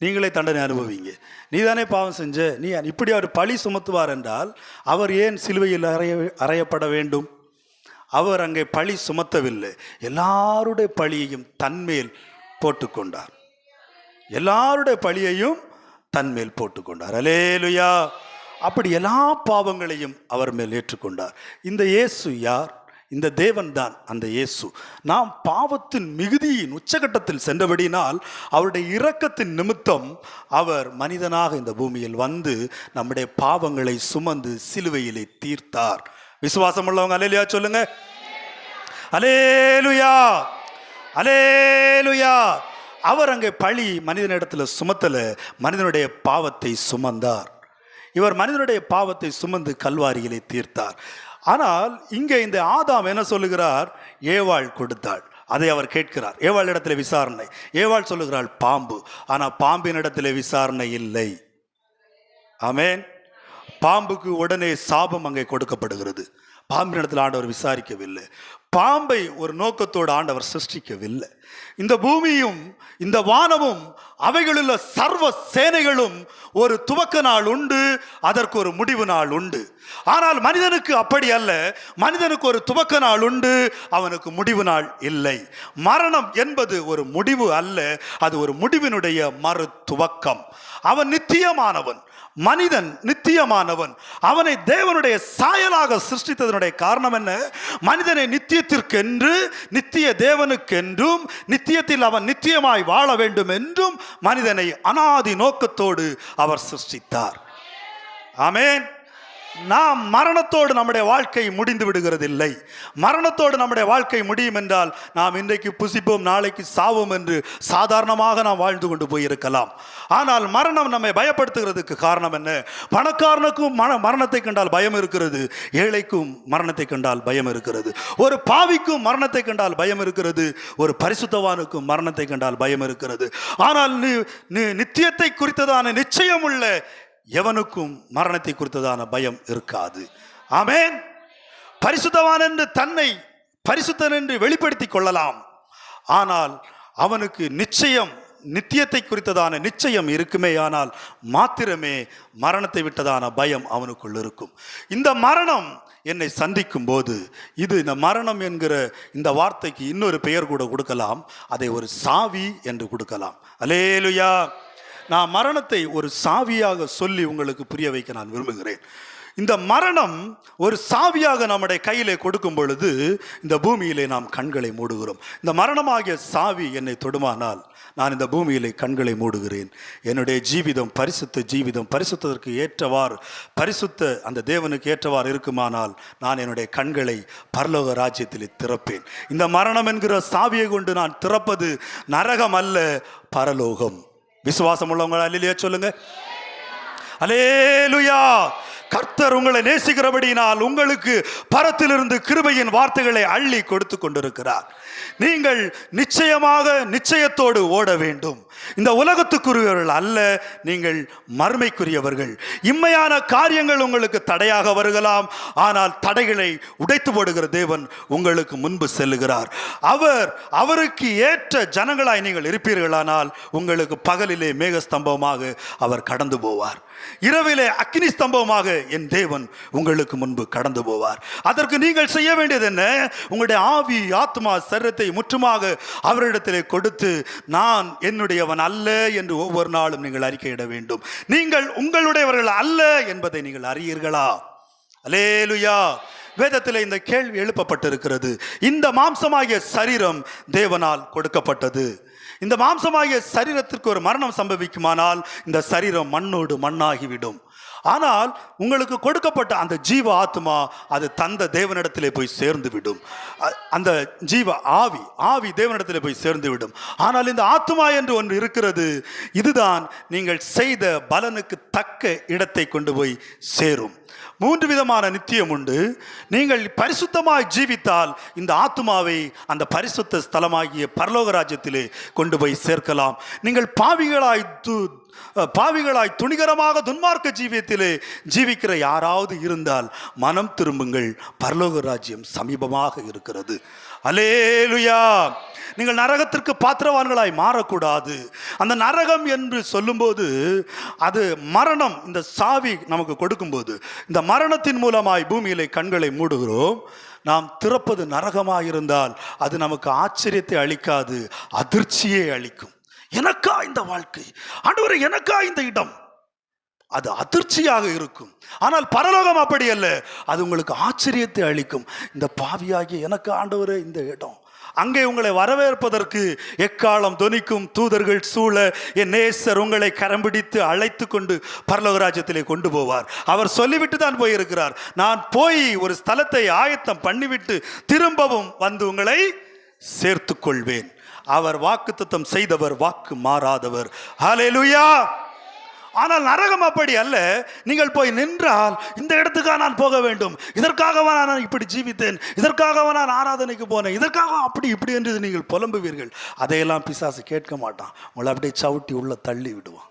நீங்களே தண்டனை அனுபவிங்க, நீ தானே பாவம் செஞ்ச, நீ இப்படி அவர் பழி சுமத்துவார் என்றால் அவர் ஏன் சிலுவையில் அறையப்பட வேண்டும்? அவர் அங்கே பழி சுமத்தவில்லை. எல்லாருடைய பழியையும் தன்மேல் போட்டுக்கொண்டார். எல்லாருடைய பழியையும் தன்மேல் போட்டுக்கொண்டார். அல்லேலூயா. அப்படி எல்லா பாவங்களையும் அவர் மேல் ஏற்றுக்கொண்டார். இந்த இயேசு யார்? இந்த தேவன் தான் அந்த இயேசு. நாம் பாவத்தின் மிகுதியின் உச்சகட்டத்தில் சென்றபடினால் அவருடைய இரக்கத்தின் நிமித்தம் அவர் மனிதனாக இந்த பூமியில் வந்து நம்முடைய பாவங்களை சுமந்து சிலுவையிலே தீர்த்தார். விசுவாசம் உள்ளவங்க அல்லேலூயா சொல்லுங்க. அல்லேலூயா, அல்லேலூயா. அவர் அங்கே பழி மனிதனிடத்தில் சுமத்தல, மனிதனுடைய பாவத்தை சுமந்தார். இவர் மனிதனுடைய பாவத்தை சுமந்து கல்வாரியிலே தீர்த்தார். ஆனால் இங்கே இந்த ஆதாம் என்ன சொல்லுகிறார்? ஏவாள் கொடுத்தாள், அதை அவர் கேட்கிறார். ஏவாள் இடத்துல விசாரணை. ஏவாள் சொல்லுகிறாள் பாம்பு. ஆனால் பாம்பின் இடத்துல விசாரணை இல்லை. ஆமென். பாம்புக்கு உடனே சாபம் அங்கே கொடுக்கப்படுகிறது. பாம்பின் இடத்துல ஆண்டவர் விசாரிக்கவில்லை. பாம்பை ஒரு நோக்கத்தோடு ஆண்டவர் சிருஷ்டிக்கவில்லை. இந்த பூமியும் இந்த வானமும் அவைகளுள்ள சர்வ சேனைகளும் ஒரு துவக்க நாள் உண்டு, அதற்கு ஒரு முடிவு நாள் உண்டு. ஆனால் மனிதனுக்கு அப்படி அல்ல. மனிதனுக்கு ஒரு துவக்க நாள் உண்டு, அவனுக்கு முடிவு நாள் இல்லை. மரணம் என்பது ஒரு முடிவு அல்ல, அது ஒரு முடிவினுடைய மறு துவக்கம். அவன் நித்தியமானவன், மனிதன் நித்தியமானவன். அவனை தேவனுடைய சாயலாக சிருஷ்டித்ததனுடைய காரணம் என்ன? மனிதனை நித்தியத்திற்கென்று, நித்திய தேவனுக்கென்றும், நித்தியத்தில் அவன் நித்தியமாய் வாழ வேண்டும் என்றும் மனிதனை அனாதி நோக்கத்தோடு அவர் சிருஷ்டித்தார். ஆமென். நாம் மரணத்தோடு நம்முடைய வாழ்க்கை முடிந்து விடுகிறதில்லை. மரணத்தோடு நம்முடைய வாழ்க்கை முடியும் என்றால் நாம் இன்றைக்கு புசிப்போம், நாளைக்கு சாவோம் என்று சாதாரணமாக நாம் வாழ்ந்து கொண்டு போயிருக்கலாம். ஆனால் மரணம் நம்மை பயப்படுத்துகிறதுக்கு காரணம் என்ன? பணக்காரனுக்கும் மரணத்தை கண்டால் பயம் இருக்கிறது, ஏழைக்கும் மரணத்தை கண்டால் பயம் இருக்கிறது, ஒரு பாவிக்கும் மரணத்தை கண்டால் பயம் இருக்கிறது, ஒரு பரிசுத்தவானுக்கும் மரணத்தை கண்டால் பயம் இருக்கிறது. ஆனால் நித்தியத்தை குறித்ததான நிச்சயம் உள்ள எவனுக்கும் மரணத்தை குறித்ததான பயம் இருக்காது. ஆமென். பரிசுத்தவான் என்று தன்னை பரிசுத்தன் என்று வெளிப்படுத்திக் கொள்ளலாம். ஆனால் அவனுக்கு நிச்சயம், நித்தியத்தை குறித்ததான நிச்சயம் இருக்குமே, ஆனால் மாத்திரமே மரணத்தை விட்டதான பயம் அவனுக்குள் இருக்கும். இந்த மரணம் என்னை சந்திக்கும் போது, இந்த மரணம் என்கிற இந்த வார்த்தைக்கு இன்னொரு பெயர் கூட கொடுக்கலாம். அதை ஒரு சாவி என்று கொடுக்கலாம். அல்லேலூயா. நான் மரணத்தை ஒரு சாவியாக சொல்லி உங்களுக்கு புரிய வைக்க நான் விரும்புகிறேன். இந்த மரணம் ஒரு சாவியாக நம்முடைய கையிலே கொடுக்கும் பொழுது இந்த பூமியிலே நாம் கண்களை மூடுகிறோம். இந்த மரணமாகிய சாவி என்னை தொடுமானால் நான் இந்த பூமியிலே கண்களை மூடுகிறேன். என்னுடைய ஜீவிதம் பரிசுத்த ஜீவிதம், பரிசுத்ததற்கு ஏற்றவாறு, பரிசுத்த அந்த தேவனுக்கு ஏற்றவாறு இருக்குமானால் நான் என்னுடைய கண்களை பரலோக ராஜ்யத்திலே திறப்பேன். இந்த மரணம் என்கிற சாவியை கொண்டு நான் திறப்பது நரகம் அல்ல, பரலோகம். விசுவாசம் உள்ளவங்க அல்லேலூயா சொல்லுங்க. அல்லேலூயா. கர்த்தர் உங்களை நேசிக்கிறபடியினால் உங்களுக்கு பரத்திலிருந்து கிருபையின் வார்த்தைகளை அள்ளி கொடுத்து கொண்டிருக்கிறார். நீங்கள் நிச்சயமாக நிச்சயத்தோடு ஓட வேண்டும். இந்த உலகத்துக்குரியவர்கள் அல்ல, நீங்கள் மறுமைக்குரியவர்கள். இம்மையான காரியங்கள் உங்களுக்கு தடையாக வருகலாம், ஆனால் தடைகளை உடைத்து போடுகிற தேவன் உங்களுக்கு முன்பு செல்லுகிறார். அவருக்கு ஏற்ற ஜனங்களாய் நீங்கள் இருப்பீர்களானால் உங்களுக்கு பகலிலே மேகஸ்தம்பமாக அவர் கடந்து போவார், இரவிலே அக்கினி ஸ்தம்பமாக என் தேவன் உங்களுக்கு முன்பு கடந்து போவார். அதற்கு நீங்கள் செய்ய வேண்டியது என்ன? உங்களுடைய ஆவி, ஆத்மா, சரீரத்தை முற்றுமாக அவரிடத்திலே கொடுத்து நான் என்னுடையவன் அல்ல என்று ஒவ்வொரு நாளும் நீங்கள் அறிக்கையிட வேண்டும். நீங்கள் உங்களுடையவர்கள் அல்ல என்பதை நீங்கள் அறியீர்களா? அல்லேலூயா. வேதத்தில் இந்த கேள்வி எழுப்பப்பட்டிருக்கிறது. இந்த மாம்சமாகிய சரீரம் தேவனால் கொடுக்கப்பட்டது. இந்த மாம்சமாகிய சரீரத்திற்கு ஒரு மரணம் சம்பவிக்குமானால் இந்த சரீரம் மண்ணோடு மண்ணாகிவிடும். ஆனால் உங்களுக்கு கொடுக்கப்பட்ட அந்த ஜீவ ஆத்மா அது தந்த தேவனிடத்திலே போய் சேர்ந்து விடும். அந்த ஜீவ ஆவி தேவனிடத்திலே போய் சேர்ந்து விடும். ஆனால் இந்த ஆத்மா என்று ஒன்று இருக்கிறது. இதுதான் நீங்கள் செய்த பலனுக்கு தக்க இடத்தை கொண்டு போய் சேரும். 3 விதமான நித்தியம் உண்டு. நீங்கள் பரிசுத்தமாய் ஜீவித்தால் இந்த ஆத்மாவை அந்த பரிசுத்த ஸ்தலமாகிய பரலோக ராஜ்யத்திலே கொண்டு போய் சேர்க்கலாம். நீங்கள் பாவிகளாய் துணிகரமாக துன்மார்க்க ஜீவியத்திலே ஜீவிக்கிற யாராவது இருந்தால் மனம் திரும்புங்கள், பரலோக ராஜ்யம் சமீபமாக இருக்கிறது. அல்லேலூயா. நீங்கள் நரகத்திற்கு பாத்திரவான்களாய் மாறக்கூடாது. அந்த நரகம் என்று சொல்லும்போது அது மரணம். இந்த சாவி நமக்கு கொடுக்கும்போது இந்த மரணத்தின் மூலமாய் பூமியிலே கண்களை மூடுகிறோம். நாம் திறப்பது நரகமாக இருந்தால் அது நமக்கு ஆச்சரியத்தை அளிக்காது, அதிர்ச்சியை அளிக்கும். எனக்கா இந்த வாழ்க்கை? ஆண்டவரே, எனக்கா இந்த இடம்? அது அதிர்ச்சியாக இருக்கும். ஆனால் பரலோகம் அப்படி அல்ல, அது உங்களுக்கு ஆச்சரியத்தை அளிக்கும். இந்த பாவியாகிய எனக்கு ஆண்டவரே இந்த இடம், அங்கே உங்களை வரவேற்பதற்கு எக்காலம் தொனிக்கும், தூதர்கள் சூழ என் நேசர் உங்களை கரம் பிடித்து அழைத்து கொண்டு பரலோக ராஜ்யத்திலே கொண்டு போவார். அவர் சொல்லிவிட்டு தான் போயிருக்கிறார், நான் போய் ஒரு ஸ்தலத்தை ஆயத்தம் பண்ணிவிட்டு திரும்பவும் வந்து உங்களை சேர்த்து கொள்வேன். அவர் வாக்குத்தத்தம் செய்தவர், வாக்கு மாறாதவர். ஹல்லேலூயா. ஆனால் நரகம் அப்படி அல்ல. நீங்கள் போய் நின்றால் இந்த இடத்துக்காக நான் போக வேண்டும், இதற்காகவா நான் இப்படி ஜீவித்தேன், இதற்காகவா நான் ஆராதனைக்கு போனேன், இதற்காக அப்படி இப்படி என்று நீங்கள் புலம்புவீர்கள். அதையெல்லாம் பிசாசு கேட்க மாட்டான், உங்களை அப்படியே சவுட்டி உள்ள தள்ளி விடுவான்.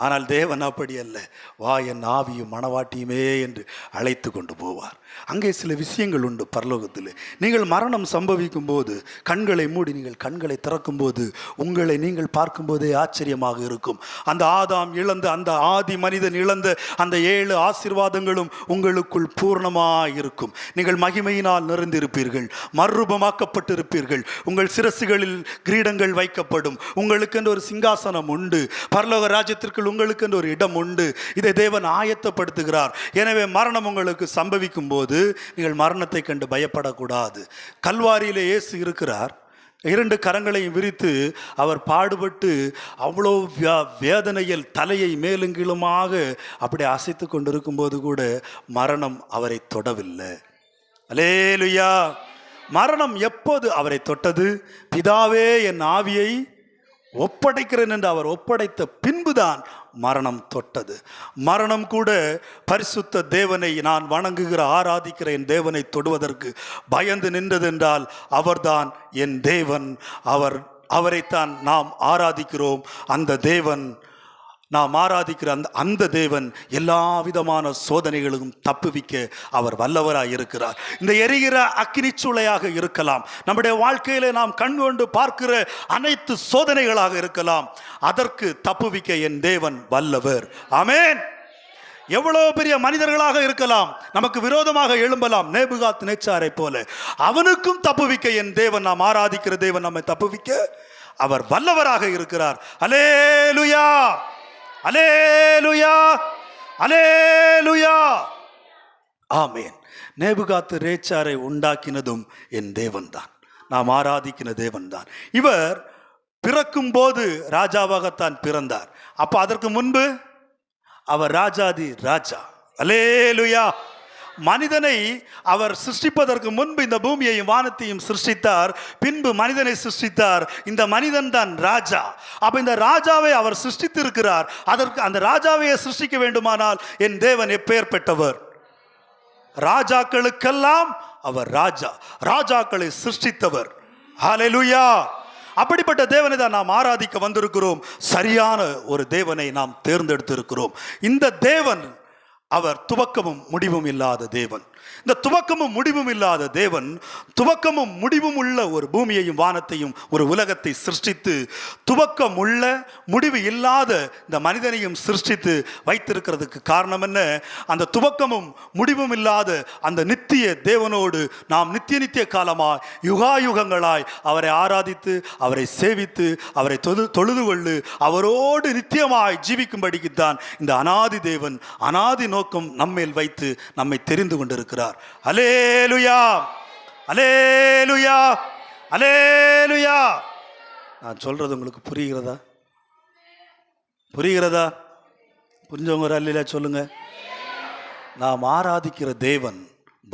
ஆனால் தேவன் அப்படி அல்ல, வா என் ஆவியும் மணவாட்டியுமே என்று அழைத்து கொண்டு போவார். அங்கே சில விஷயங்கள் உண்டு பரலோகத்தில். நீங்கள் மரணம் சம்பவிக்கும் போது கண்களை மூடி நீங்கள் கண்களை திறக்கும் போது உங்களை நீங்கள் பார்க்கும்போதே ஆச்சரியமாக இருக்கும். அந்த ஆதாம் இழந்த, அந்த ஆதி மனிதன் இழந்த அந்த 7 ஆசீர்வாதங்களும் உங்களுக்குள் பூர்ணமாக இருக்கும். நீங்கள் மகிமையினால் நிறைந்திருப்பீர்கள், மறுரூபமாக்கப்பட்டிருப்பீர்கள். உங்கள் சிரசுகளில் கிரீடங்கள் வைக்கப்படும். உங்களுக்கென்று ஒரு சிங்காசனம் உண்டு. பரலோக ராஜ்யத்திற்கு உங்களுக்கு என்று ஒரு இடம் உண்டு. இதை தேவன் ஆயத்தப்படுத்துகிறார். எனவே மரணம் உங்களுக்கு சம்பவிக்கும் போது நீங்கள் மரணத்தை கண்டு பயப்படக்கூடாது. கல்வாரியிலே இயேசு இருக்கிறார், 2 கரங்களையும் விரித்து அவர் பாடுபட்டு அவ்வளோ வேதனையில் தலையை மேலும் கீழுமாக அப்படி அசைத்து கொண்டிருக்கும் போது கூட மரணம் அவரை தொடவில்லை. அல்லேலூயா. மரணம் எப்போது அவரை தொட்டது? பிதாவே என் ஆவியை ஒப்படைக்கிறேன் என்று அவர் ஒப்படைத்த பின்புதான் மரணம் தொட்டது. மரணம் கூட பரிசுத்த தேவனை, நான் வணங்குகிற ஆராதிக்கிற என் தேவனை தொடுவதற்கு பயந்து நின்றதென்றால் அவர்தான் என் தேவன். அவரைத்தான் நாம் ஆராதிக்கிறோம். அந்த தேவன், நாம் ஆராதிக்கிற அந்த தேவன் எல்லா விதமான சோதனைகளும் தப்புவிக்க அவர் வல்லவராய் இருக்கிறார். இந்த எரிகிற அக்கினி சூளையாக இருக்கலாம், நம்முடைய வாழ்க்கையிலே நாம் கண் கொண்டு பார்க்கிற அனைத்து சோதனைகளாக இருக்கலாம், அதற்கு தப்புவிக்க என் தேவன் வல்லவர். ஆமென். எவ்வளவு பெரிய மனிதர்களாக இருக்கலாம், நமக்கு விரோதமாக எழும்பலாம், நேபுகாத் நேச்சாரை போல, அவனுக்கும் தப்புவிக்க என் தேவன், நாம் ஆராதிக்கிற தேவன் நம்மை தப்புவிக்க அவர் வல்லவராக இருக்கிறார். அல்லேலூயா, அல்லேலூயா, அல்லேலூயா. ஆமென். நேபுகாத்து ரேச்சாரை உண்டாக்கினதும் என் தேவன் தான், நாம் ஆராதிக்கிற தேவன் தான். இவர் பிறக்கும் போது ராஜாவாகத்தான் பிறந்தார். அப்ப அதற்கு முன்பு அவர் ராஜாதி ராஜா. அல்லேலூயா. மனிதனை அவர் சிருஷ்டிப்பதற்கு முன்பு இந்த பூமியையும் வானத்தையும் சிருஷ்டித்தார், பின்பு மனிதனை சிருஷ்டித்தார். இந்த மனிதன் தான் ராஜா. அப்ப இந்த ராஜாவை அவர் சிருஷ்டித்திருக்கிறார். அதற்கு அந்த ராஜாவையே சிருஷ்டிக்க வேண்டுமானால் என் தேவன் எப்பேர் பெற்றவர்? ராஜாக்களுக்கெல்லாம் அவர் ராஜா, ராஜாக்களை சிருஷ்டித்தவர். ஹல்லேலூயா. அப்படிப்பட்ட தேவனை தான் நாம் ஆராதிக்க வந்திருக்கிறோம். சரியான ஒரு தேவனை நாம் தேர்ந்தெடுத்திருக்கிறோம். இந்த தேவன் அவர் துவக்கமும் முடிவும் இல்லாத தேவன். இந்த துவக்கமும் முடிவும் இல்லாத தேவன் துவக்கமும் முடிவும் உள்ள ஒரு பூமியையும் வானத்தையும் ஒரு உலகத்தை சிருஷ்டித்து துவக்கம் உள்ள முடிவு இல்லாத இந்த மனிதனையும் சிருஷ்டித்து வைத்திருக்கிறதுக்கு காரணம் என்ன? அந்த துவக்கமும் முடிவும் இல்லாத அந்த நித்திய தேவனோடு நாம் நித்திய காலமாய் யுகாயுகங்களாய் அவரை ஆராதித்து அவரை சேவித்து அவரை தொழுது கொள்ளு அவரோடு நித்தியமாய் ஜீவிக்கும்படிக்குத்தான் இந்த அனாதி தேவன் அனாதி நோக்கம் நம்மேல் வைத்து நம்மை தெரிந்து கொண்டிருக்கிறார். அல்லேலூயா, அல்லேலூயா, அல்லேலூயா. நான் சொல்றது உங்களுக்கு புரிகிறதா? புரிகிறதா? புரிஞ்சவங்க ஒரு அல்லேலூயா சொல்லுங்க. நாம் ஆராதிக்கிற தேவன்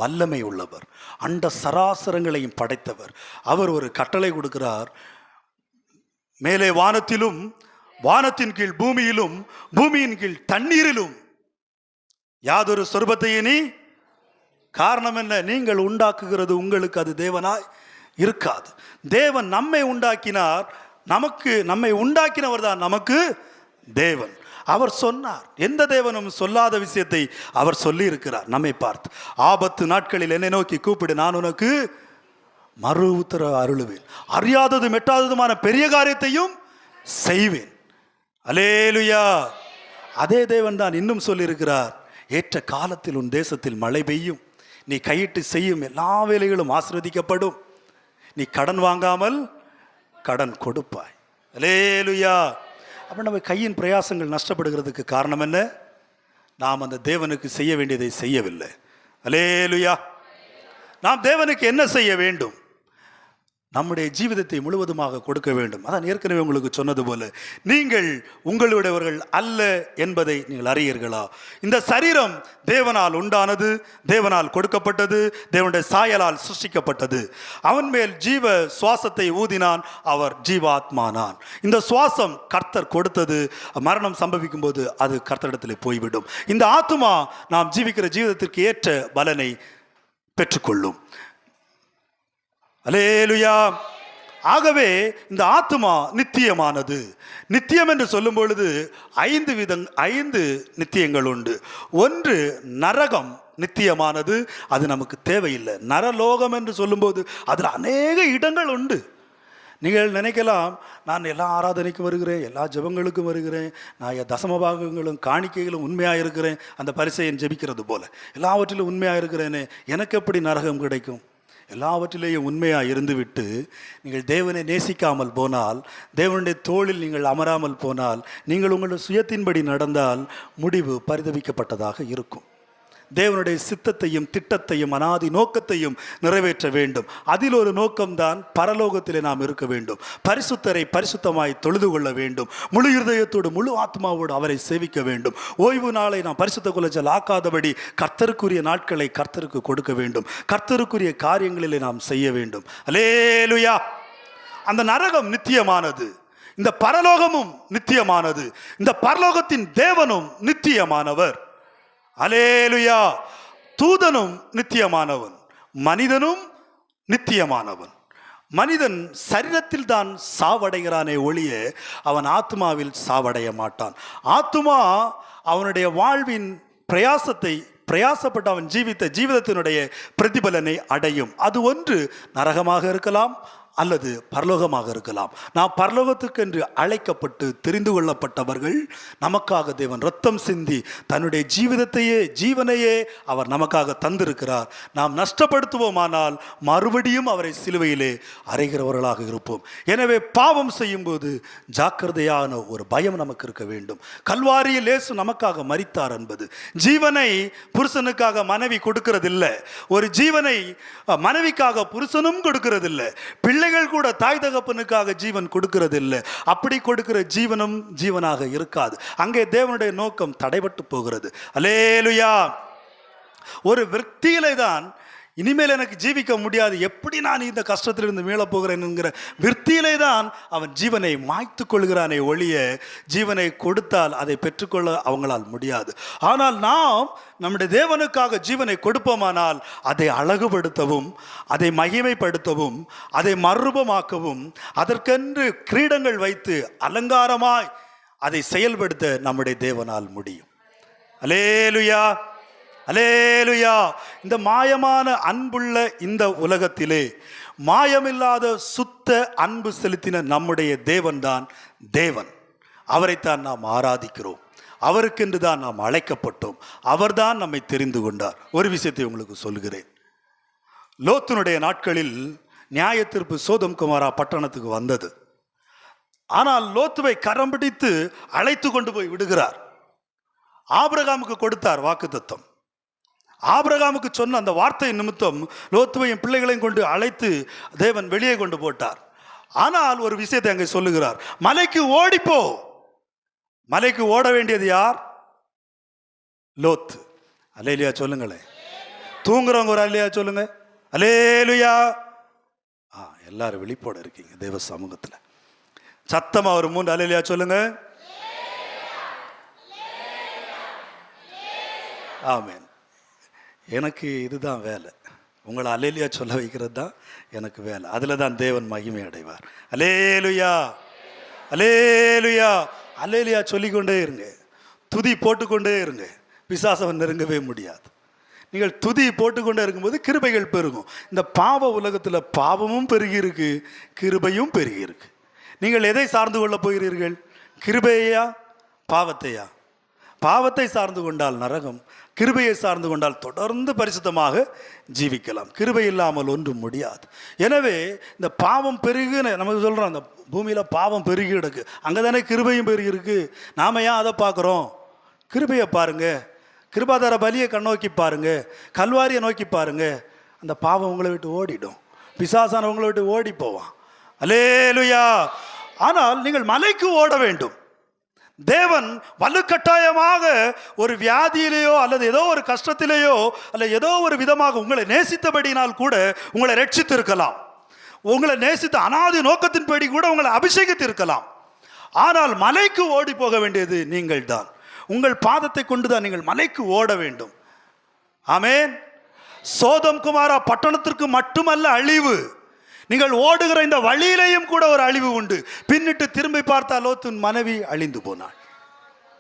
வல்லமை உள்ளவர், அண்ட சராசரங்களையும் படைத்தவர். அவர் ஒரு கட்டளை கொடுக்கிறார், மேலே வானத்திலும் வானத்தின் கீழ் பூமியிலும் பூமியின் கீழ் தண்ணீரிலும் யாதொரு சொர்பத்தையே நீ. காரணம் என்ன? நீங்கள் உண்டாக்குகிறது உங்களுக்கு அது தேவனாய் இருக்காது. தேவன் நம்மை உண்டாக்கினார், நம்மை உண்டாக்கினவர் தான் நமக்கு தேவன். அவர் சொன்னார், எந்த தேவனும் சொல்லாத விஷயத்தை அவர் சொல்லி இருக்கிறார் நம்மை பார்த்து. ஆபத்து நாட்களில் என்னை நோக்கி கூப்பிடு, நான் உனக்கு மறு உத்தரவு அருளுவேன், அறியாததும் எட்டாததுமான பெரிய காரியத்தையும் செய்வேன். அல்லேலூயா. அதே தேவன் தான் இன்னும் சொல்லியிருக்கிறார், ஏற்ற காலத்தில் உன் தேசத்தில் மழை பெய்யும், நீ கையிட்டு செய்யும் எல்லா வேலைகளும் ஆசீர்வதிக்கப்படும், நீ கடன் வாங்காமல் கடன் கொடுப்பாய். அல்லேலூயா. அப்போ நம்ம கையின் பிரயாசங்கள் நஷ்டப்படுகிறதுக்கு காரணம் என்ன? நாம் அந்த தேவனுக்கு செய்ய வேண்டியதை செய்யவில்லை. அல்லேலூயா. நாம் தேவனுக்கு என்ன செய்ய வேண்டும்? நம்முடைய ஜீவிதத்தை முழுவதுமாக கொடுக்க வேண்டும். அதான் ஏற்கனவே உங்களுக்கு சொன்னது போல, நீங்கள் உங்களுடையவர்கள் அல்ல என்பதை நீங்கள் அறியீர்களா? இந்த சரீரம் தேவனால் உண்டானது, தேவனால் கொடுக்கப்பட்டது, தேவனுடைய சாயலால் சிருஷ்டிக்கப்பட்டது. அவன் மேல் ஜீவ சுவாசத்தை ஊதினான், அவர் ஜீவாத்மானான். இந்த சுவாசம் கர்த்தர் கொடுத்தது. மரணம் சம்பவிக்கும் போது அது கர்த்தரிடத்தில் போய்விடும். இந்த ஆத்துமா நாம் ஜீவிக்கிற ஜீவிதத்திற்கு ஏற்ற பலனை பெற்றுக்கொள்ளும். அல்லேலூயா. ஆகவே இந்த ஆத்துமா நித்தியமானது. நித்தியம் என்று சொல்லும் பொழுது 5 நித்தியங்கள் உண்டு. ஒன்று, நரகம் நித்தியமானது, அது நமக்கு தேவையில்லை. நரலோகம் என்று சொல்லும்போது அதில் அநேக இடங்கள் உண்டு. நீங்கள் நினைக்கலாம், நான் எல்லா ஆராதனைக்கும் வருகிறேன், எல்லா ஜெபங்களுக்கும் வருகிறேன், நான் தசமபாகங்களும் காணிக்கைகளும் உண்மையாக இருக்கிறேன், அந்த பரிசையன் ஜெபிக்கிறது போல எல்லாவற்றிலும் உண்மையாக இருக்கிறேனே, எனக்கு எப்படி நரகம் கிடைக்கும்? எல்லாவற்றிலேயும் உண்மையாக இருந்துவிட்டு நீங்கள் தேவனை நேசிக்காமல் போனால், தேவனுடைய தோளில் நீங்கள் அமராமல் போனால், நீங்கள் உங்களுடைய சுயத்தின்படி நடந்தால் முடிவு பரிதவிக்கப்பட்டதாக இருக்கும். தேவனுடைய சித்தத்தையும் திட்டத்தையும் அனாதி நோக்கத்தையும் நிறைவேற்ற வேண்டும். அதில் ஒரு நோக்கம்தான் பரலோகத்திலே நாம் இருக்க வேண்டும். பரிசுத்தரை பரிசுத்தமாய் தொழுது கொள்ள வேண்டும். முழு இருதயத்தோடு முழு ஆத்மாவோடு அவரை சேவிக்க வேண்டும். ஓய்வு நாளை நாம் பரிசுத்த குலைச்சல் ஆக்காதபடி கர்த்தருக்குரிய நாட்களை கர்த்தருக்கு கொடுக்க வேண்டும். கர்த்தருக்குரிய காரியங்களிலே நாம் செய்ய வேண்டும். அல்லேலூயா. அந்த நரகம் நித்தியமானது, இந்த பரலோகமும் நித்தியமானது. இந்த பரலோகத்தின் தேவனும் நித்தியமானவர். அல்லேலூயா. தூதனும் நித்தியமானவன், மனிதனும் நித்தியமானவன். மனிதன் சரீரத்தில் தான் சாவடைகிறானே ஒழிய அவன் ஆத்மாவில் சாவடைய மாட்டான். ஆத்மா அவனுடைய வாழ்வின் பிரயாசப்பட்டு அவன் ஜீவித்த ஜீவிதத்தினுடைய பிரதிபலனை அடையும். அது ஒன்று நரகமாக இருக்கலாம் அல்லது பரலோகமாக இருக்கலாம். நாம் பரலோகத்துக்கென்று அழைக்கப்பட்டு தெரிந்து கொள்ளப்பட்டவர்கள். நமக்காக தேவன் ரத்தம் சிந்தி தன்னுடைய ஜீவனையே அவர் நமக்காக தந்திருக்கிறார். நாம் நஷ்டப்படுத்துவோமானால் மறுபடியும் அவரை சிலுவையிலே அறைகிறவர்களாக இருப்போம். எனவே பாவம் செய்யும்போது ஜாக்கிரதையான ஒரு பயம் நமக்கு இருக்க வேண்டும். கல்வாரியில் இயேசு நமக்காக மரித்தார் என்பது ஜீவனை புருஷனுக்காக மனைவி கொடுக்கிறதில்லை. ஒரு ஜீவனை மனைவிக்காக புருஷனும் கொடுக்கிறதில்லை. பிள்ளைகள் கூட தாய் தகப்பனுக்காக ஜீவன் கொடுக்கிறதில்லை. அப்படி கொடுக்கிற ஜீவனும் ஜீவனாக இருக்காது. அங்கே தேவனுடைய நோக்கம் தடைபட்டு போகிறது. அல்லேலூயா. ஒரு விருத்தியிலே தான் இனிமேல் எனக்கு ஜீவிக்க முடியாது, எப்படி நான் இந்த கஷ்டத்திலிருந்து மீளப் போகிறேன் என்கிற விருத்தியிலே தான் அவன் ஜீவனை மாய்த்து கொள்கிறானே ஒழிய ஜீவனை கொடுத்தால் அதை பெற்றுக்கொள்ள அவங்களால் முடியாது. ஆனால் நாம் நம்முடைய தேவனுக்காக ஜீவனை கொடுப்போமானால் அதை அழகுபடுத்தவும், அதை மகிமைப்படுத்தவும், அதை மறுரூபமாக்கவும், அதற்கென்று கிரீடங்கள் வைத்து அலங்காரமாய் அதை செயல்படுத்த நம்முடைய தேவனால் முடியும். அல்லேலூயா. அல்லேலூயா. இந்த மாயமான அன்புள்ள இந்த உலகத்திலே மாயமில்லாத சுத்த அன்பு செலுத்தின நம்முடைய தேவன்தான் தேவன். அவரைத்தான் நாம் ஆராதிக்கிறோம். அவருக்கென்று தான் நாம் அழைக்கப்பட்டோம். அவர்தான் நம்மை தெரிந்து கொண்டார். ஒரு விஷயத்தை உங்களுக்கு சொல்கிறேன். லோத்தினுடைய நாட்களில் நியாய தீர்ப்பு சோதம் குமாரா பட்டணத்துக்கு வந்தது. ஆனால் லோத்துவை கரம் பிடித்து அழைத்து கொண்டு போய் விடுகிறார். ஆபிரகாமுக்கு கொடுத்தார் வாக்குத்தத்தம். ஆபிரகாமுக்கு சொன்ன அந்த வார்த்தை நிமித்தம் லோத்துவையும் பிள்ளைகளையும் கொண்டு அழைத்து தேவன் வெளியே கொண்டு போட்டார். ஆனால் ஒரு விஷயத்தை அங்கே சொல்லுகிறார், மலைக்கு ஓடிப்போ. மலைக்கு ஓட வேண்டியது யார்? லோத்து. அல்லேலூயா சொல்லுங்களேன். தூங்குறவங்க ஒரு அல்லேலூயா சொல்லுங்க. அல்லேலூயா. எல்லாரும் விழிப்போட இருக்கீங்க தேவ சமூகத்தில். சத்தமா ஒரு 3 அல்லேலூயா சொல்லுங்க. ஆமென். எனக்கு இதுதான் வேலை. உங்களை அல்லேலூயா சொல்ல வைக்கிறது தான் எனக்கு வேலை. அதில் தான் தேவன் மகிமை அடைவார். அல்லேலூயா. அல்லேலூயா. அல்லேலூயா சொல்லிக்கொண்டே இருங்க. துதி போட்டுக்கொண்டே இருங்க. பிசாசவன் நெருங்கவே முடியாது. நீங்கள் துதி போட்டுக்கொண்டே இருக்கும்போது கிருபைகள் பெருகும். இந்த பாவ உலகத்தில் பாவமும் பெருகி இருக்கு, கிருபையும் பெருகி இருக்கு. நீங்கள் எதை சார்ந்து கொள்ள போகிறீர்கள்? கிருபையா பாவத்தையா? பாவத்தை சார்ந்து கொண்டால் நரகம், கிருபையை சார்ந்து கொண்டால் தொடர்ந்து பரிசுத்தமாக ஜீவிக்கலாம். கிருபை இல்லாமல் ஒன்றும் முடியாது. எனவே இந்த பாவம் பெருகுன்னு நமக்கு சொல்கிறோம், அந்த பூமியில் பாவம் பெருகி கிடக்கு, அங்கே தானே கிருபையும் பெருகி இருக்கு. நாம ஏன் அதை பார்க்குறோம்? கிருபையை பாருங்க. கிருபாதார பலியை கண்ணோக்கி பாருங்க, கல்வாரியை நோக்கி பாருங்க, அந்த பாவம் உங்களை விட்டு ஓடிடும், பிசாசான உங்களை விட்டு ஓடி போவான். அல்லேலூயா. ஆனால் நீங்கள் மலைக்கு ஓட வேண்டும். தேவன் வலுக்கட்டாயமாக ஒரு வியாதியிலேயோ அல்லது ஏதோ ஒரு கஷ்டத்திலேயோ அல்ல ஏதோ ஒரு விதமாக உங்களை நேசித்தபடினால் கூட உங்களை ரட்சித்திருக்கலாம். உங்களை நேசித்த அனாதி நோக்கத்தின்படி கூட உங்களை அபிஷேகித்திருக்கலாம். ஆனால் மலைக்கு ஓடி போக வேண்டியது நீங்கள் தான். உங்கள் பாதத்தை கொண்டுதான் நீங்கள் மலைக்கு ஓட வேண்டும். ஆமென். சோதம் குமாரா பட்டணத்திற்கு மட்டுமல்ல அழிவு, நீங்கள் ஓடுகிற இந்த வழியிலேயும் கூட ஒரு அழிவு உண்டு. பின்னிட்டு திரும்பி பார்த்தால் லோத்தின் மனைவி அழிந்து போனாள்.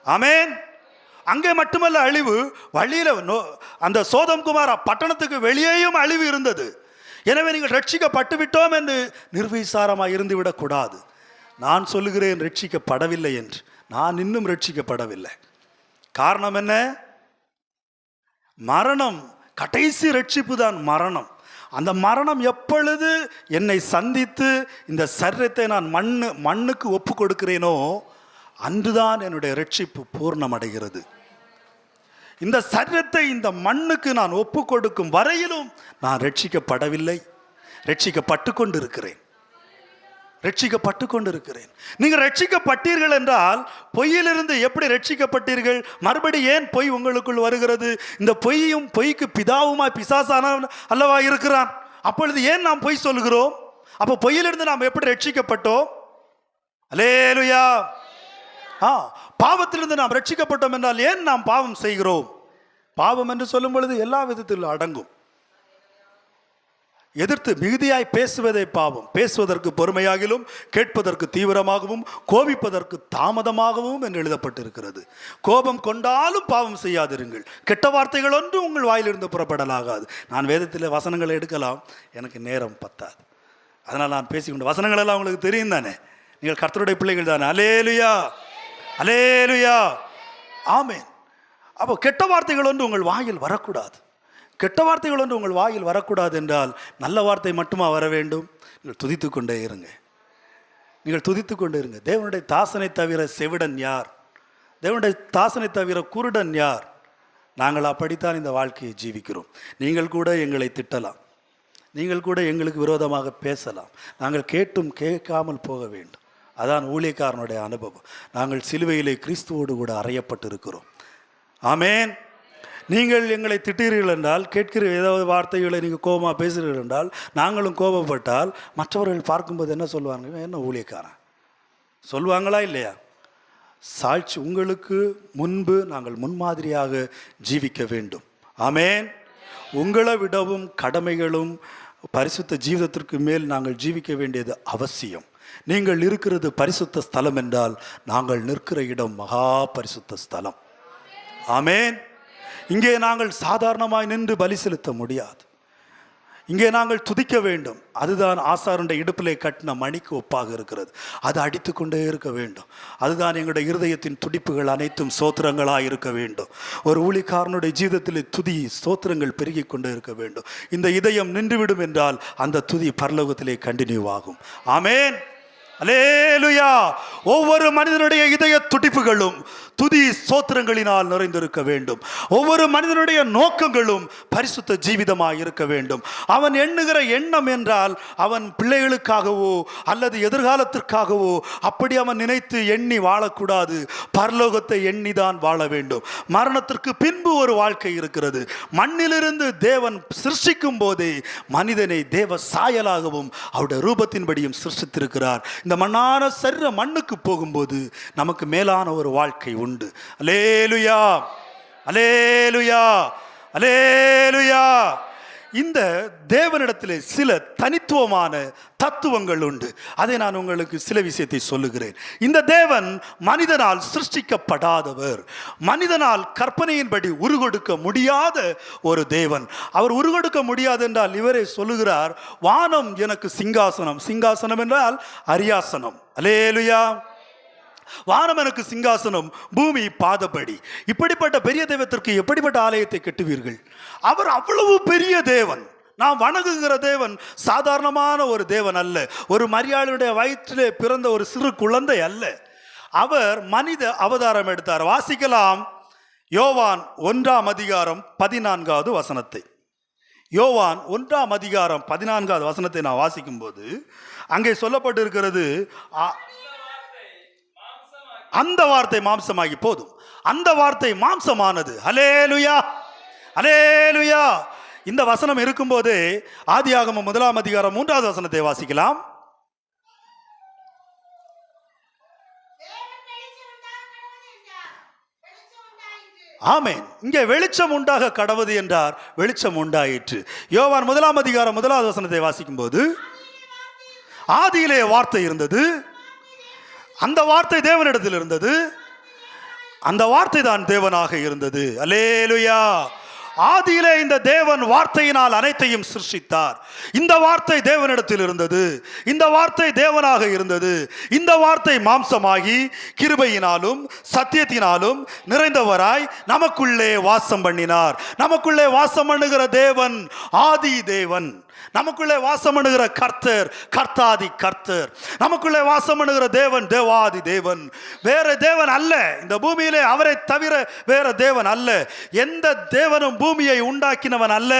ஆமென். அங்கே மட்டுமல்ல அழிவு, வழியில அந்த சோதம் குமாரா பட்டணத்துக்கு வெளியேயும் அழிவு இருந்தது. எனவே நீங்கள் ரட்சிக்கப்பட்டு விட்டோம் என்று நிர்விசாரமாக இருந்து விடக்கூடாது. நான் சொல்லுகிறேன் ரட்சிக்கப்படவில்லை என்று. நான் இன்னும் ரட்சிக்கப்படவில்லை. காரணம் என்ன? மரணம். கடைசி ரட்சிப்பு தான் மரணம். அந்த மரணம் எப்பொழுது என்னை சந்தித்து இந்த சரீரத்தை நான் மண்ணுக்கு ஒப்பு கொடுக்கிறேனோ அன்றுதான் என்னுடைய ரட்சிப்பு பூர்ணமடைகிறது. இந்த சரீரத்தை இந்த மண்ணுக்கு நான் ஒப்பு கொடுக்கும் வரையிலும் நான் ரட்சிக்கப்படவில்லை, ரட்சிக்கப்பட்டு கொண்டிருக்கிறேன், ரட்சிக்கப்பட்டு கொண்டிருக்கிறேன். நீங்கள் ரட்சிக்கப்பட்டீர்கள் என்றால் பொய்யிலிருந்து எப்படி ரட்சிக்கப்பட்டீர்கள்? மறுபடி ஏன் பொய் உங்களுக்குள் வருகிறது? இந்த பொய்யும் பொய்க்கு பிதாவுமாய் பிசாசான அல்லவா இருக்கிறான். அப்பொழுது ஏன் நாம் பொய் சொல்கிறோம்? அப்போ பொய்யிலிருந்து நாம் எப்படி ரட்சிக்கப்பட்டோம்? அல்லேலூயா. பாவத்திலிருந்து நாம் ரட்சிக்கப்பட்டோம் என்றால் ஏன் நாம் பாவம் செய்கிறோம்? பாவம் என்று சொல்லும் பொழுது எல்லா விதத்திலும் அடங்கும். எதிர்த்து மிகுதியாய் பேசுவதே பாவம். பேசுவதற்கு பொறுமையாகிலும், கேட்பதற்கு தீவிரமாகவும், கோபிப்பதற்கு தாமதமாகவும் என்று எழுதப்பட்டிருக்கிறது. கோபம் கொண்டாலும் பாவம் செய்யாதிருங்கள், கெட்ட வார்த்தைகள் ஒன்று உங்கள் வாயிலிருந்து புறப்படலாகாது. நான் வேதத்தில் வசனங்களை எடுக்கலாம், எனக்கு நேரம் பத்தாது. அதனால் நான் பேசிக்கொண்டு வசனங்கள் எல்லாம் உங்களுக்கு தெரியும் தானே. நீங்கள் கர்த்தருடைய பிள்ளைகள் தானே. அல்லேலூயா, அல்லேலூயா, ஆமென். அப்போ கெட்ட வார்த்தைகள் ஒன்று உங்கள் வாயில் வரக்கூடாது. கெட்ட வார்த்தைகள் ஒன்று உங்கள் வாயில் வரக்கூடாது என்றால் நல்ல வார்த்தை மட்டுமா வர வேண்டும்? நீங்கள் துதித்து கொண்டே இருங்க, நீங்கள் துதித்து கொண்டே இருங்க. தேவனுடைய தாசனை தவிர செவிடன் யார்? தேவனுடைய தாசனை தவிர குருடன் யார்? நாங்கள் அப்படித்தான் இந்த வாழ்க்கையை ஜீவிக்கிறோம். நீங்கள் கூட எங்களை திட்டலாம், நீங்கள் கூட எங்களுக்கு விரோதமாக பேசலாம், நாங்கள் கேட்டும் கேட்காமல் போக வேண்டும். அதான் ஊழியக்காரனுடைய அனுபவம். நாங்கள் சிலுவையிலே கிறிஸ்துவோடு கூட அறையப்பட்டிருக்கிறோம். ஆமென். நீங்கள் எங்களை திட்டீர்கள் என்றால், கேட்கிற ஏதாவது வார்த்தைகளை நீங்கள் கோபமாக பேசுகிறீர்கள் என்றால், நாங்களும் கோபப்பட்டால் மற்றவர்கள் பார்க்கும்போது என்ன சொல்லுவாங்க? என்ன ஊழியக்காரன் சொல்லுவாங்களா இல்லையா? சாட்சி உங்களுக்கு முன்பு நாங்கள் முன்மாதிரியாக ஜீவிக்க வேண்டும். ஆமென். உங்களை விடவும் கடமைகளும் பரிசுத்த ஜீவிதத்திற்கு மேல் நாங்கள் ஜீவிக்க வேண்டியது அவசியம். நீங்கள் இருக்கிறது பரிசுத்த ஸ்தலம் என்றால் நாங்கள் நிற்கிற இடம் மகா பரிசுத்த ஸ்தலம். ஆமென். இங்கே நாங்கள் சாதாரணமாய் நின்று பலி செலுத்த முடியாது. இங்கே நாங்கள் துதிக்க வேண்டும். அதுதான் ஆசாரனுடைய இடுப்பிலே கட்டின மணிக்கு ஒப்பாக இருக்கிறது. அது அடித்து கொண்டே இருக்க வேண்டும். அதுதான் எங்களுடைய இருதயத்தின் துடிப்புகள் அனைத்தும் ஸ்தோத்திரங்களாக இருக்க வேண்டும். ஒரு ஊழியக்காரனுடைய ஜீவிதத்திலே துதி ஸ்தோத்திரங்கள் பெருகி கொண்டே இருக்க வேண்டும். இந்த இதயம் நின்றுவிடும் என்றால் அந்த துதி பரலோகத்திலே கண்டினியூ ஆகும். ஆமென். அல்லேலூயா. ஒவ்வொரு மனிதனுடைய இதய துடிப்புகளும் துதி ஸ்தோத்திரங்களினால் நிறைந்திருக்க வேண்டும். ஒவ்வொரு மனிதனுடைய நோக்கங்களும் பரிசுத்த ஜீவிதமாக இருக்க வேண்டும். அவன் எண்ணுகிற எண்ணம் என்றால் அவன் பிள்ளைகளுக்காகவோ அல்லது எதிர்காலத்திற்காகவோ அப்படி அவன் நினைத்து எண்ணி வாழக்கூடாது. பரலோகத்தை எண்ணிதான் வாழ வேண்டும். மரணத்திற்கு பின்பு ஒரு வாழ்க்கை இருக்கிறது. மண்ணிலிருந்து தேவன் சிருஷ்டிக்கும் போதே மனிதனை தேவ சாயலாகவும் அவருடைய ரூபத்தின்படியும் சிருஷ்டித்திருக்கிறார். இந்த மண்ணான சரீர மண்ணுக்கு போகும்போது நமக்கு மேலான ஒரு வாழ்க்கை உண்டு. அல்லேலூயா, அல்லேலூயா, அல்லேலூயா. இந்த தேவனிடத்திலே சில தனித்துவமான தத்துவங்கள் உண்டு. அதை நான் உங்களுக்கு சில விஷயத்தை சொல்லுகிறேன். இந்த தேவன் மனிதனால் சிருஷ்டிக்கப்படாதவர், மனிதனால் கற்பனையின்படி உருகொடுக்க முடியாத ஒரு தேவன். அவர் உருகொடுக்க முடியாது என்றால் இவரே சொல்லுகிறார், வானம் எனக்கு சிங்காசனம். சிங்காசனம் என்றால் அரியாசனம். அல்லேலூயா. வானம் எனக்கு சிங்காசனம், பூமி பாதப்படி. இப்படிப்பட்ட பெரிய தெய்வத்திற்கு எப்படிப்பட்ட ஆலயத்தை கட்டுவீர்கள்? அவர் அவ்வளவு பெரிய தேவன். நாம் வணங்குகிற தேவன் சாதாரணமான ஒரு தேவன் அல்ல. ஒரு மரியாளுடைய வயிற்றிலே பிறந்த ஒரு சிறு குழந்தை அல்ல. அவர் மனித அவதாரம் எடுத்தார். வாசிக்கலாம், யோவான் 1:14 யோவான் 1:14 நான் வாசிக்கும் போது அங்கே சொல்லப்பட்டிருக்கிறது, அந்த வார்த்தை மாம்சமாகி போதும். அந்த வார்த்தை மாம்சமானது. ஹல்லேலூயா, ஹல்லேலூயா. இந்த வசனம் இருக்கும்போதே ஆதியாகமம் 1:3 வாசிக்கலாம். ஆமென். இங்கே வெளிச்சம் உண்டாக கடவது என்றார், வெளிச்சம் உண்டாயிற்று. யோவான் 1:1 வாசிக்கும் போது, ஆதியிலே வார்த்தை இருந்தது, அந்த வார்த்தை தேவனிடத்தில் இருந்தது, அந்த வார்த்தை தான் தேவனாக இருந்தது. அல்லேலூயா. ஆதியிலே இந்த தேவன் வார்த்தையினால் அனைத்தையும் சிருஷ்டித்தார். இந்த வார்த்தை தேவனிடத்தில் இருந்தது, இந்த வார்த்தை தேவனாக இருந்தது. இந்த வார்த்தை மாம்சமாகி கிருபையினாலும் சத்தியத்தினாலும் நிறைந்தவராய் நமக்குள்ளே வாசம் பண்ணினார். நமக்குள்ளே வாசம் பண்ணுகிற தேவன் ஆதி தேவன். நமக்குள்ளே வாசம் பண்ணுகிற கர்த்தர் கர்த்தாதி கர்த்தர். நமக்குள்ளே வாசம் பண்ணுகிற தேவன் தேவாதி தேவன். வேற தேவன் அல்ல இந்த பூமியிலே, அவரை தவிர வேற தேவன் அல்ல. எந்த தேவனும் பூமியை உண்டாக்கினவன் அல்ல.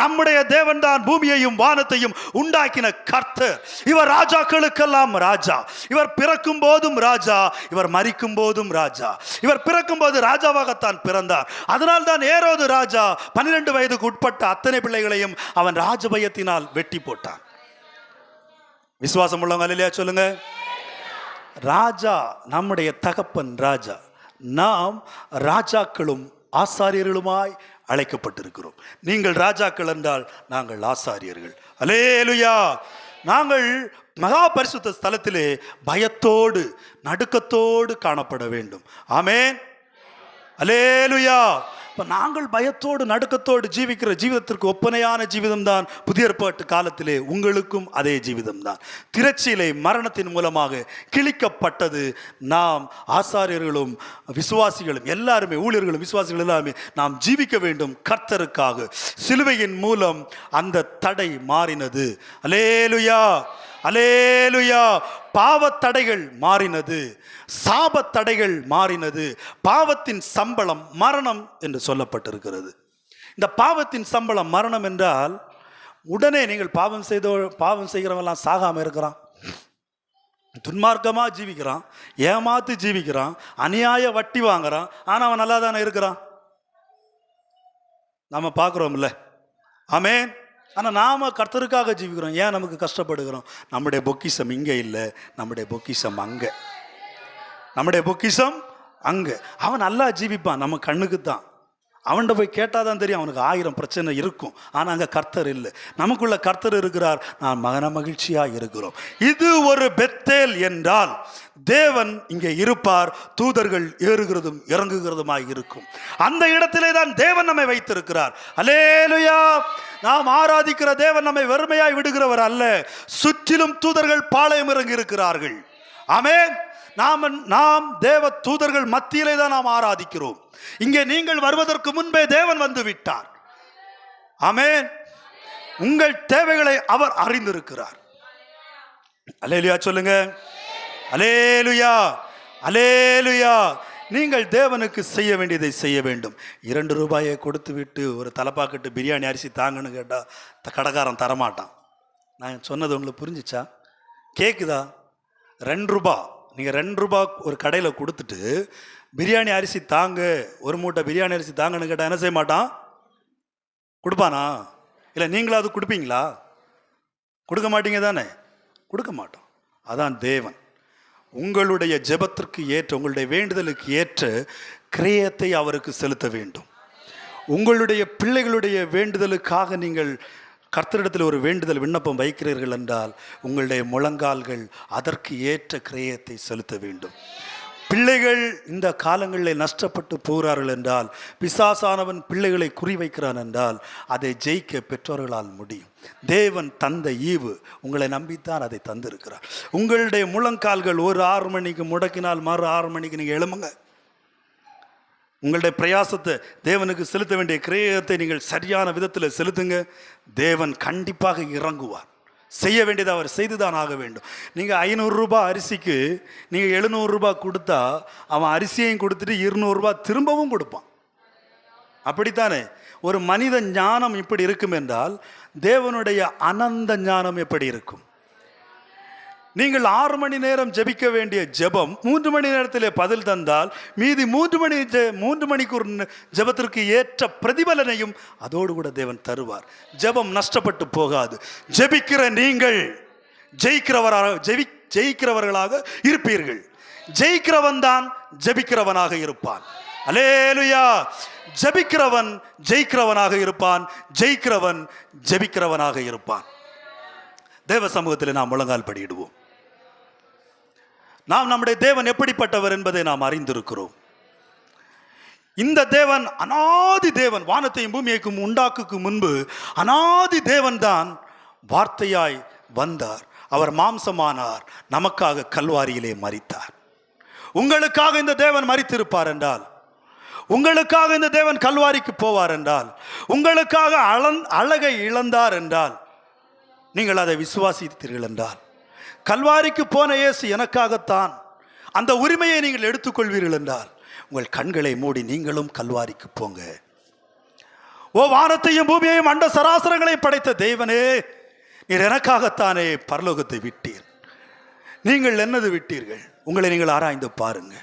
நம்முடைய தேவன் தான் பூமியையும் வானத்தையும் உண்டாக்கின கர்த்தர். இவர் ராஜாக்களுக்கெல்லாம் ராஜா. இவர் பிறக்கும் போதும் ராஜா, இவர் மரிக்கும் போதும் ராஜா. இவர் பிறக்கும் போது ராஜாவாகத்தான் பிறந்தார். அதனால் தான் ஏரோது ராஜா 12 வயதுக்கு உட்பட்ட அத்தனை பிள்ளைகளையும் அவன் ராஜபயத்தினால் வெட்டி போட்டான். விசுவாசம் உள்ளவங்க அல்லேலூயா சொல்லுங்க. ராஜா நம்முடைய தகப்பன் ராஜா. நாம் ராஜாக்களும் ஆசாரியர்களுமாய் அழைக்கப்பட்டிருக்கிறோம். நீங்கள் ராஜாக்கள் என்றால் நாங்கள் ஆசாரியர்கள். அல்லேலூயா. நாங்கள் மகா பரிசுத்த ஸ்தலத்திலே பயத்தோடு நடுக்கத்தோடு காணப்பட வேண்டும். ஆமென். அல்லேலூயா. இப்போ நாங்கள் பயத்தோடு நடுக்கத்தோடு ஜீவிக்கிற ஜீவிதத்திற்கு ஒப்பனையான ஜீவிதம் தான் புதிய ஏற்பாட்டு காலத்திலே உங்களுக்கும் அதே ஜீவிதம் தான். திரச்சிலை மரணத்தின் மூலமாக கிழிக்கப்பட்டது. நாம் ஆசாரியர்களும் விசுவாசிகளும் எல்லாருமே, ஊழியர்களும் விசுவாசிகள் எல்லாருமே நாம் ஜீவிக்க வேண்டும் கர்த்தருக்காக. சிலுவையின் மூலம் அந்த தடை மாறினது. அல்லேலூயா, அல்லேலூயா. பாவத்தடைகள் மாறினது, சாபத்தடைகள் மாறினது. பாவத்தின் சம்பளம் மரணம் என்று சொல்லப்பட்டிருக்கிறது. இந்த பாவத்தின் சம்பளம் மரணம் என்றால், உடனே நீங்கள் பாவம் செய்கிறவெல்லாம் சாகாம இருக்கிறான், துன்மார்க்கமா ஜீவிக்கிறான், ஏமாத்து ஜீவிக்கிறான், அநியாய வட்டி வாங்குறான், ஆனா அவன் நல்லா தானே இருக்கிறான். நாம பார்க்குறோம்ல. ஆமென். ஆனால் நாம் கர்த்தருக்காக ஜீவிக்கிறோம். ஏன் நமக்கு கஷ்டப்படுகிறோம்? நம்முடைய பொக்கிஷம் இங்கே இல்லை, நம்முடைய பொக்கிஷம் அங்கே. நம்முடைய பொக்கிஷம் அங்கே. அவன் நல்லா ஜீவிப்பான், நம்ம கண்ணுக்கு தான். அவன்கிட்ட போய் கேட்டால் தான் தெரியும், அவனுக்கு 1000 பிரச்சனை இருக்கும். ஆனால் அங்கே கர்த்தர் இல்லை. நமக்குள்ள கர்த்தர் இருக்கிறார், நான் மகன மகிழ்ச்சியாக இருக்கிறோம். இது ஒரு பெத்தேல் என்றால் தேவன் இங்கே இருப்பார். தூதர்கள் ஏறுகிறதும் இறங்குகிறதுமாய் இருக்கும். அந்த இடத்திலே தான் தேவன் நம்மை வைத்திருக்கிறார். அல்லேலூயா. நாம் ஆராதிக்கிற தேவன் நம்மை வெறுமையாய் விடுகிறவர் அல்ல. சுற்றிலும் தூதர்கள் பாளையம் இறங்கி இருக்கிறார்கள். ஆமென். நாம் தேவ தூதர்கள் மத்தியிலே தான் நாம் ஆராதிக்கிறோம். இங்கே நீங்கள் வருவதற்கு முன்பே தேவன் வந்து விட்டார். ஆமென். உங்கள் தேவைகளை அவர் அறிந்திருக்கிறார். அல்லேலூயா சொல்லுங்க. அல்லேலூயா, அல்லேலூயா. நீங்கள் தேவனுக்கு செய்ய வேண்டியதை செய்ய வேண்டும். 2 ரூபாயை கொடுத்து விட்டு ஒரு தலப்பாக்கட்டு பிரியாணி அரிசி தாங்கன்னு கேட்டால் கடைக்காரன் தரமாட்டான். நான் சொன்னது உங்களுக்கு புரிஞ்சிச்சா? கேக்குதா? 2 ரூபா. நீங்கள் 2 ரூபா ஒரு கடையில் கொடுத்துட்டு பிரியாணி அரிசி தாங்க, ஒரு மூட்டை பிரியாணி அரிசி தாங்கன்னு கேட்டால் என்ன செய்ய மாட்டான்? கொடுப்பானா? இல்லை நீங்களாவது கொடுப்பீங்களா? கொடுக்க மாட்டீங்க தானே? கொடுக்க மாட்டோம். அதான் தேவன் உங்களுடைய ஜெபத்திற்கு ஏற்ற, உங்களுடைய வேண்டுதலுக்கு ஏற்ற கிரயத்தை அவருக்கு செலுத்த வேண்டும். உங்களுடைய பிள்ளைகளுடைய வேண்டுதலுக்காக நீங்கள் கர்த்தரிடத்தில் ஒரு வேண்டுதல் விண்ணப்பம் வைக்கிறீர்கள் என்றால் உங்களுடைய முழங்கால்கள் அதற்கு ஏற்ற கிரயத்தை செலுத்த வேண்டும். பிள்ளைகள் இந்த காலங்களில் நஷ்டப்பட்டு போகிறார்கள் என்றால், பிசாசானவன் பிள்ளைகளை குறிவைக்கிறான் என்றால் அதை ஜெயிக்க பெற்றோர்களால் முடியும். தேவன் தந்த ஈவு உங்களை நம்பித்தான் அதை தந்திருக்கிறார். உங்களுடைய முழங்கால்கள் ஒரு 6 மணிக்கு முடக்கினால் மறு 6 மணிக்கு நீங்கள் எழும்புங்க. உங்களுடைய பிரயாசத்தை தேவனுக்கு செலுத்த வேண்டிய கிரயத்தை நீங்கள் சரியான விதத்தில் செலுத்துங்க. தேவன் கண்டிப்பாக இறங்குவார். செய்ய வேண்டியதை அவர் செய்துதான் ஆக வேண்டும். நீங்கள் 500 ரூபாய் அரிசிக்கு நீங்கள் 700 ரூபாய் கொடுத்தா அவன் அரிசியையும் கொடுத்துட்டு 200 ரூபாய் திரும்பவும் கொடுப்பான். அப்படித்தானே? ஒரு மனித ஞானம் இப்படி இருக்கும் என்றால் தேவனுடைய அனந்த ஞானம் எப்படி இருக்கும்? நீங்கள் 6 மணி நேரம் ஜெபிக்க வேண்டிய ஜெபம் 3 மணி நேரத்திலே பதில் தந்தால் மீதி 3 மணிக்கு ஜெபத்திற்கு ஏற்ற பிரதிபலனையும் அதோடு கூட தேவன் தருவார். ஜெபம் நஷ்டப்பட்டு போகாது. ஜெபிக்கிற நீங்கள் ஜெயிக்கிறவர்களாக இருப்பீர்கள். ஜெயிக்கிறவன் தான் ஜெபிக்கிறவனாக இருப்பான். அல்லேலூயா! ஜெபிக்கிறவன் ஜெயிக்கிறவனாக இருப்பான். ஜெயிக்கிறவன் ஜெபிக்கிறவனாக இருப்பான். தேவ சமூகத்தில் நாம் முழங்கால் படியிடுவோம். நாம் நம்முடைய தேவன் எப்படிப்பட்டவர் என்பதை நாம் அறிந்திருக்கிறோம். இந்த தேவன் அனாதி தேவன். வானத்தையும் பூமியைக்கும் உண்டாக்குக்கு முன்பு அனாதி தேவன் தான் வார்த்தையாய் வந்தார். அவர் மாம்சமானார், நமக்காக கல்வாரியிலே மரித்தார். உங்களுக்காக இந்த தேவன் மரித்திருப்பார் என்றால், உங்களுக்காக இந்த தேவன் கல்வாரிக்கு போவார் என்றால், உங்களுக்காக அழகை இழந்தார் என்றால், நீங்கள் அதை விசுவாசித்தீர்கள் என்றால், கல்வாரிக்கு போன இயேசு எனக்காகத்தான், அந்த உரிமையை நீங்கள் எடுத்துக்கொள்வீர்கள் என்றால், உங்கள் கண்களை மூடி நீங்களும் கல்வாரிக்கு போங்க. ஓ வானத்தையும் பூமியையும் அண்ட சராசரங்களை படைத்த தேவனே, நீர் எனக்காகத்தானே பரலோகத்தை விட்டீர். நீங்கள் என்னது விட்டீர்கள்? உங்களை நீங்கள் ஆராய்ந்து பாருங்க.